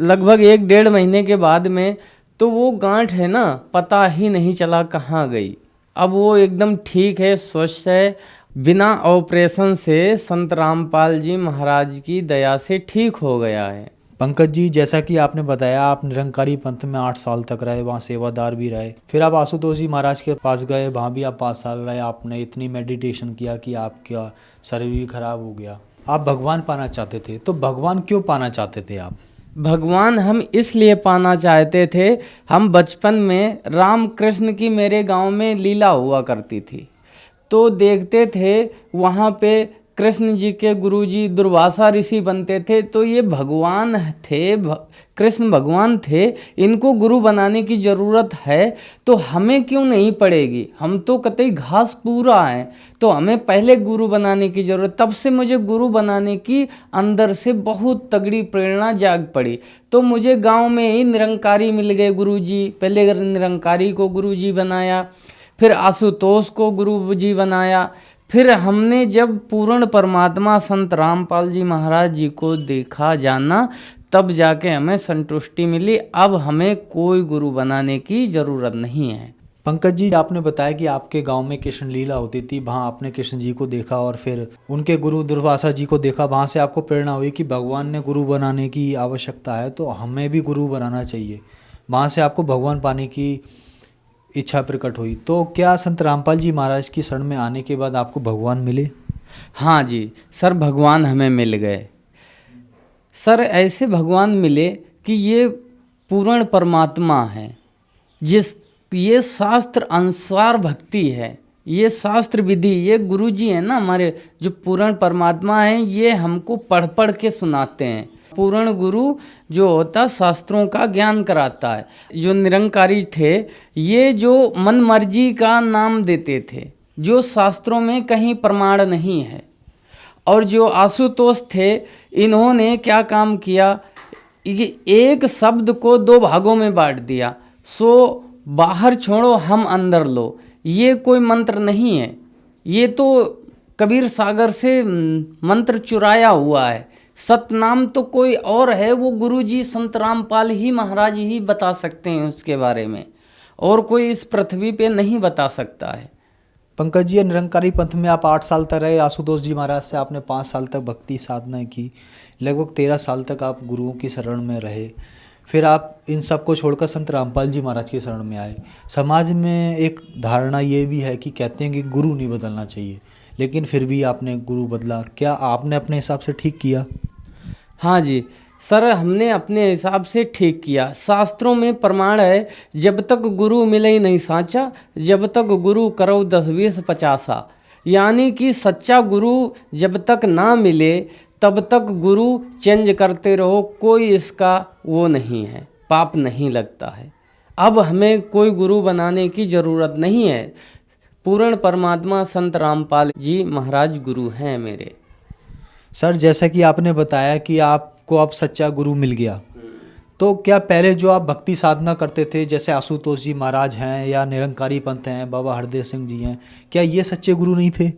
लगभग 1-1.5 महीने के बाद में तो वो गांठ है ना पता ही नहीं चला कहाँ गई, अब वो एकदम ठीक है, स्वस्थ है, बिना ऑपरेशन से संत रामपाल जी महाराज की दया से ठीक हो गया है। पंकज जी, जैसा कि आपने बताया आप निरंकारी पंथ में 8 साल तक रहे, वहाँ सेवादार भी रहे, फिर आप आशुतोष जी महाराज के पास गए, वहाँ भी आप 5 साल रहे, आपने इतनी मेडिटेशन किया कि आपका शरीर भी खराब हो गया, आप भगवान पाना चाहते थे। तो भगवान क्यों पाना चाहते थे आप? भगवान हम इसलिए पाना चाहते थे, हम बचपन में राम कृष्ण की मेरे गांव में लीला हुआ करती थी तो देखते थे, वहाँ पे कृष्ण जी के गुरुजी दुर्वासा ऋषि बनते थे, तो ये भगवान थे, कृष्ण भगवान थे, इनको गुरु बनाने की ज़रूरत है तो हमें क्यों नहीं पड़ेगी, हम तो कतई घास पूरा है, तो हमें पहले गुरु बनाने की ज़रूरत। तब से मुझे गुरु बनाने की अंदर से बहुत तगड़ी प्रेरणा जाग पड़ी। तो मुझे गांव में ही निरंकारी मिल गए गुरुजी, पहले निरंकारी को गुरुजी बनाया, फिर आशुतोष को गुरु जी बनाया, फिर हमने जब पूर्ण परमात्मा संत रामपाल जी महाराज जी को देखा जाना तब जाके हमें संतुष्टि मिली, अब हमें कोई गुरु बनाने की ज़रूरत नहीं है। पंकज जी, आपने बताया कि आपके गांव में कृष्ण लीला होती थी, वहाँ आपने कृष्ण जी को देखा और फिर उनके गुरु दुर्वासा जी को देखा, वहाँ से आपको प्रेरणा हुई कि भगवान ने गुरु बनाने की आवश्यकता है तो हमें भी गुरु बनाना चाहिए, वहाँ से आपको भगवान पाने की इच्छा प्रकट हुई। तो क्या संत रामपाल जी महाराज की शरण में आने के बाद आपको भगवान मिले? हाँ जी सर, भगवान हमें मिल गए सर, ऐसे भगवान मिले कि ये पूर्ण परमात्मा है, जिस ये शास्त्र अनुसार भक्ति है, ये शास्त्र विधि, ये गुरु जी हैं ना हमारे जो पूर्ण परमात्मा हैं, ये हमको पढ़ पढ़ के सुनाते हैं। पूर्ण गुरु जो होता शास्त्रों का ज्ञान कराता है। जो निरंकारी थे ये जो मन मर्जी का नाम देते थे, जो शास्त्रों में कहीं प्रमाण नहीं है। और जो आशुतोष थे इन्होंने क्या काम किया, ये एक शब्द को 2 भागों में बांट दिया, सो बाहर छोड़ो हम अंदर लो, ये कोई मंत्र नहीं है, ये तो कबीर सागर से मंत्र चुराया हुआ है। सतनाम तो कोई और है, वो गुरु जी संत रामपाल ही महाराज ही बता सकते हैं उसके बारे में, और कोई इस पृथ्वी पे नहीं बता सकता है। पंकज जी, निरंकारी पंथ में आप 8 साल तक रहे। आशुतोष जी महाराज से आपने 5 साल तक भक्ति साधना की, लगभग 13 साल तक आप गुरुओं की शरण में रहे। फिर आप इन सब को छोड़कर संत रामपाल जी महाराज की शरण में आए। समाज में एक धारणा ये भी है कि कहते हैं कि गुरु नहीं बदलना चाहिए, लेकिन फिर भी आपने गुरु बदला। क्या आपने अपने हिसाब से ठीक किया? हाँ जी सर, हमने अपने हिसाब से ठीक किया। शास्त्रों में प्रमाण है, जब तक गुरु मिले ही नहीं साचा, जब तक गुरु करो 10 20 50। यानी कि सच्चा गुरु जब तक ना मिले तब तक गुरु चेंज करते रहो, कोई इसका वो नहीं है, पाप नहीं लगता है। अब हमें कोई गुरु बनाने की ज़रूरत नहीं है। पूर्ण परमात्मा संत रामपाल जी महाराज गुरु हैं मेरे। सर, जैसा कि आपने बताया कि आपको अब सच्चा गुरु मिल गया, तो क्या पहले जो आप भक्ति साधना करते थे, जैसे आशुतोष जी महाराज हैं या निरंकारी पंथ हैं, बाबा हरदेव सिंह जी हैं, क्या ये सच्चे गुरु नहीं थे?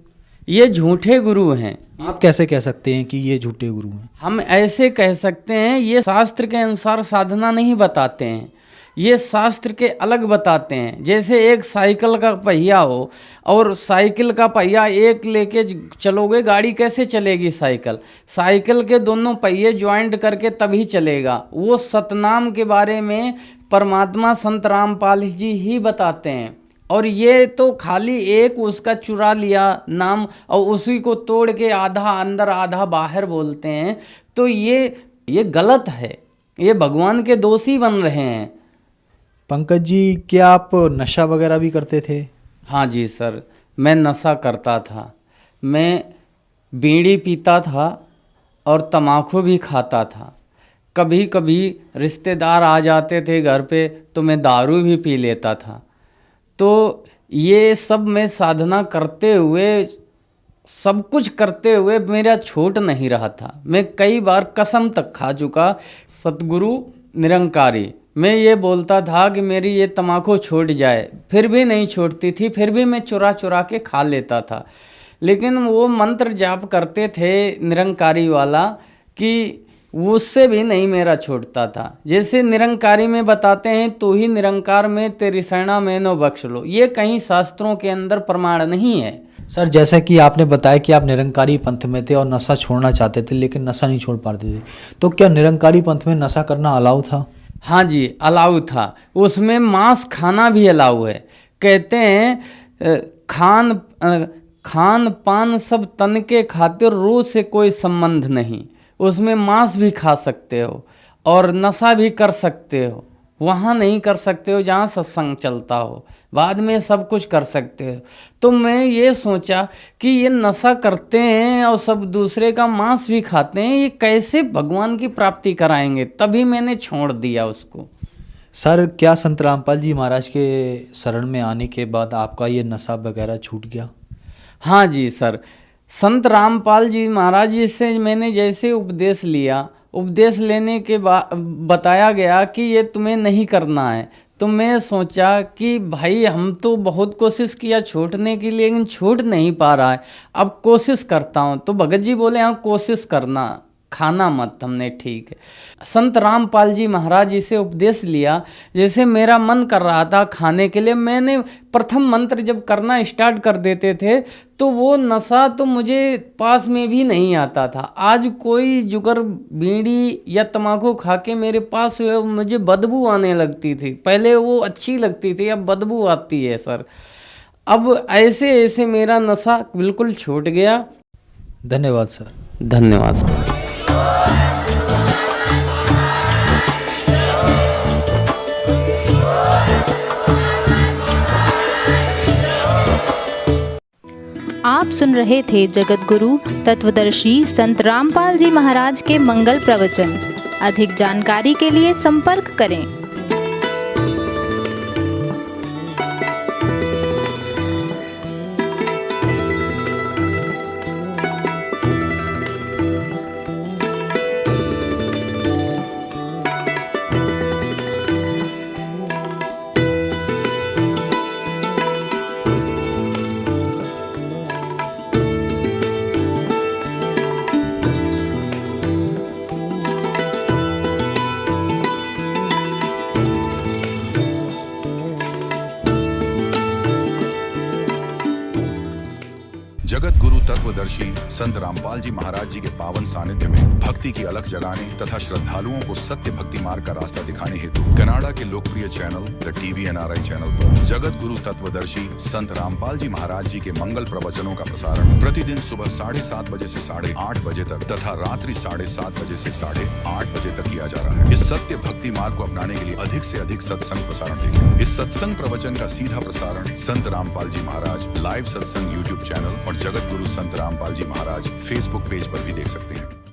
ये झूठे गुरु हैं। आप कैसे कह सकते हैं कि ये झूठे गुरु हैं? हम ऐसे कह सकते हैं, ये शास्त्र के अनुसार साधना नहीं बताते हैं, ये शास्त्र के अलग बताते हैं। जैसे एक साइकिल का पहिया हो और साइकिल का पहिया एक लेके चलोगे, गाड़ी कैसे चलेगी? साइकिल के दोनों पहिए ज्वाइंट करके तभी चलेगा। वो सतनाम के बारे में परमात्मा संत रामपाल जी ही बताते हैं, और ये तो खाली एक उसका चुरा लिया नाम और उसी को तोड़ के आधा अंदर आधा बाहर बोलते हैं, तो ये गलत है, ये भगवान के दोषी बन रहे हैं। पंकज जी, क्या आप नशा वगैरह भी करते थे? हाँ जी सर, मैं नशा करता था। मैं बीड़ी पीता था और तम्बाकू भी खाता था। कभी कभी रिश्तेदार आ जाते थे घर पे तो मैं दारू भी पी लेता था। तो ये सब मैं साधना करते हुए, सब कुछ करते हुए मेरा छूट नहीं रहा था। मैं कई बार कसम तक खा चुका, सतगुरु निरंकारी, मैं ये बोलता था कि मेरी ये तम्बाकू छूट जाए, फिर भी नहीं छूटती थी, फिर भी मैं चुरा चुरा के खा लेता था। लेकिन वो मंत्र जाप करते थे निरंकारी वाला कि उससे भी नहीं मेरा छूटता था। जैसे निरंकारी में बताते हैं, तो ही निरंकार में तेरी शरणा में नो बख्श लो, ये कहीं शास्त्रों के अंदर प्रमाण नहीं है। सर, जैसा कि आपने बताया कि आप निरंकारी पंथ में थे और नशा छोड़ना चाहते थे लेकिन नशा नहीं छोड़ पाते थे, तो क्या निरंकारी पंथ में नशा करना अलाउ था? हाँ जी, अलाउ था। उसमें मांस खाना भी अलाउ है। कहते हैं खान पान सब तन के खातिर, रूह से कोई संबंध नहीं। उसमें मांस भी खा सकते हो और नशा भी कर सकते हो। वहाँ नहीं कर सकते हो जहाँ सत्संग चलता हो, बाद में सब कुछ कर सकते हो। तो मैं ये सोचा कि ये नशा करते हैं और सब दूसरे का मांस भी खाते हैं, ये कैसे भगवान की प्राप्ति कराएंगे? तभी मैंने छोड़ दिया उसको। सर, क्या संत रामपाल जी महाराज के शरण में आने के बाद आपका ये नशा वगैरह छूट गया? हाँ जी सर, संत रामपाल जी महाराज जी से मैंने जैसे उपदेश लिया, उपदेश लेने के बाद बताया गया कि ये तुम्हें नहीं करना है, तो मैं सोचा कि भाई हम तो बहुत कोशिश किया छूटने की, लेकिन छूट नहीं पा रहा है, अब कोशिश करता हूँ। तो भगत जी बोले हाँ कोशिश करना, खाना मत। हमने ठीक है। संत रामपाल जी महाराज जी से उपदेश लिया। जैसे मेरा मन कर रहा था खाने के लिए, मैंने प्रथम मंत्र जब करना स्टार्ट कर देते थे तो वो नशा तो मुझे पास में भी नहीं आता था। आज कोई जुगर बीड़ी या तम्बाकू खा के मेरे पास मुझे बदबू आने लगती थी। पहले वो अच्छी लगती थी, अब बदबू आती है सर। अब ऐसे ऐसे मेरा नशा बिल्कुल छूट गया। धन्यवाद सर। धन्यवाद सर। आप सुन रहे थे जगत गुरु तत्वदर्शी संत रामपाल जी महाराज के मंगल प्रवचन। अधिक जानकारी के लिए संपर्क करें। जगत गुरु तत्वदर्शी संत रामपाल जी महाराज जी के पावन सानिध्य में भक्ति की अलख जगाने तथा श्रद्धालुओं को सत्य भक्ति मार्ग का रास्ता दिखाने हेतु कनाडा के लोकप्रिय channel the TV NRI channel पर जगत गुरु तत्वदर्शी संत रामपाल जी महाराज जी के मंगल प्रवचनों का प्रसारण प्रतिदिन सुबह 7:30 बजे से 8:30 बजे तक तथा रात्रि 7:30 बजे से 8:30 बजे तक किया जा रहा है। इस सत्य भक्ति मार्ग को अपनाने के लिए अधिक से अधिक सत्संग प्रसारण देखें। इस सत्संग प्रवचन का सीधा प्रसारण संत रामपाल जी महाराज लाइव सत्संग YouTube चैनल और जगत गुरु संत रामपाल जी महाराज Facebook पेज पर भी देख सकते हैं।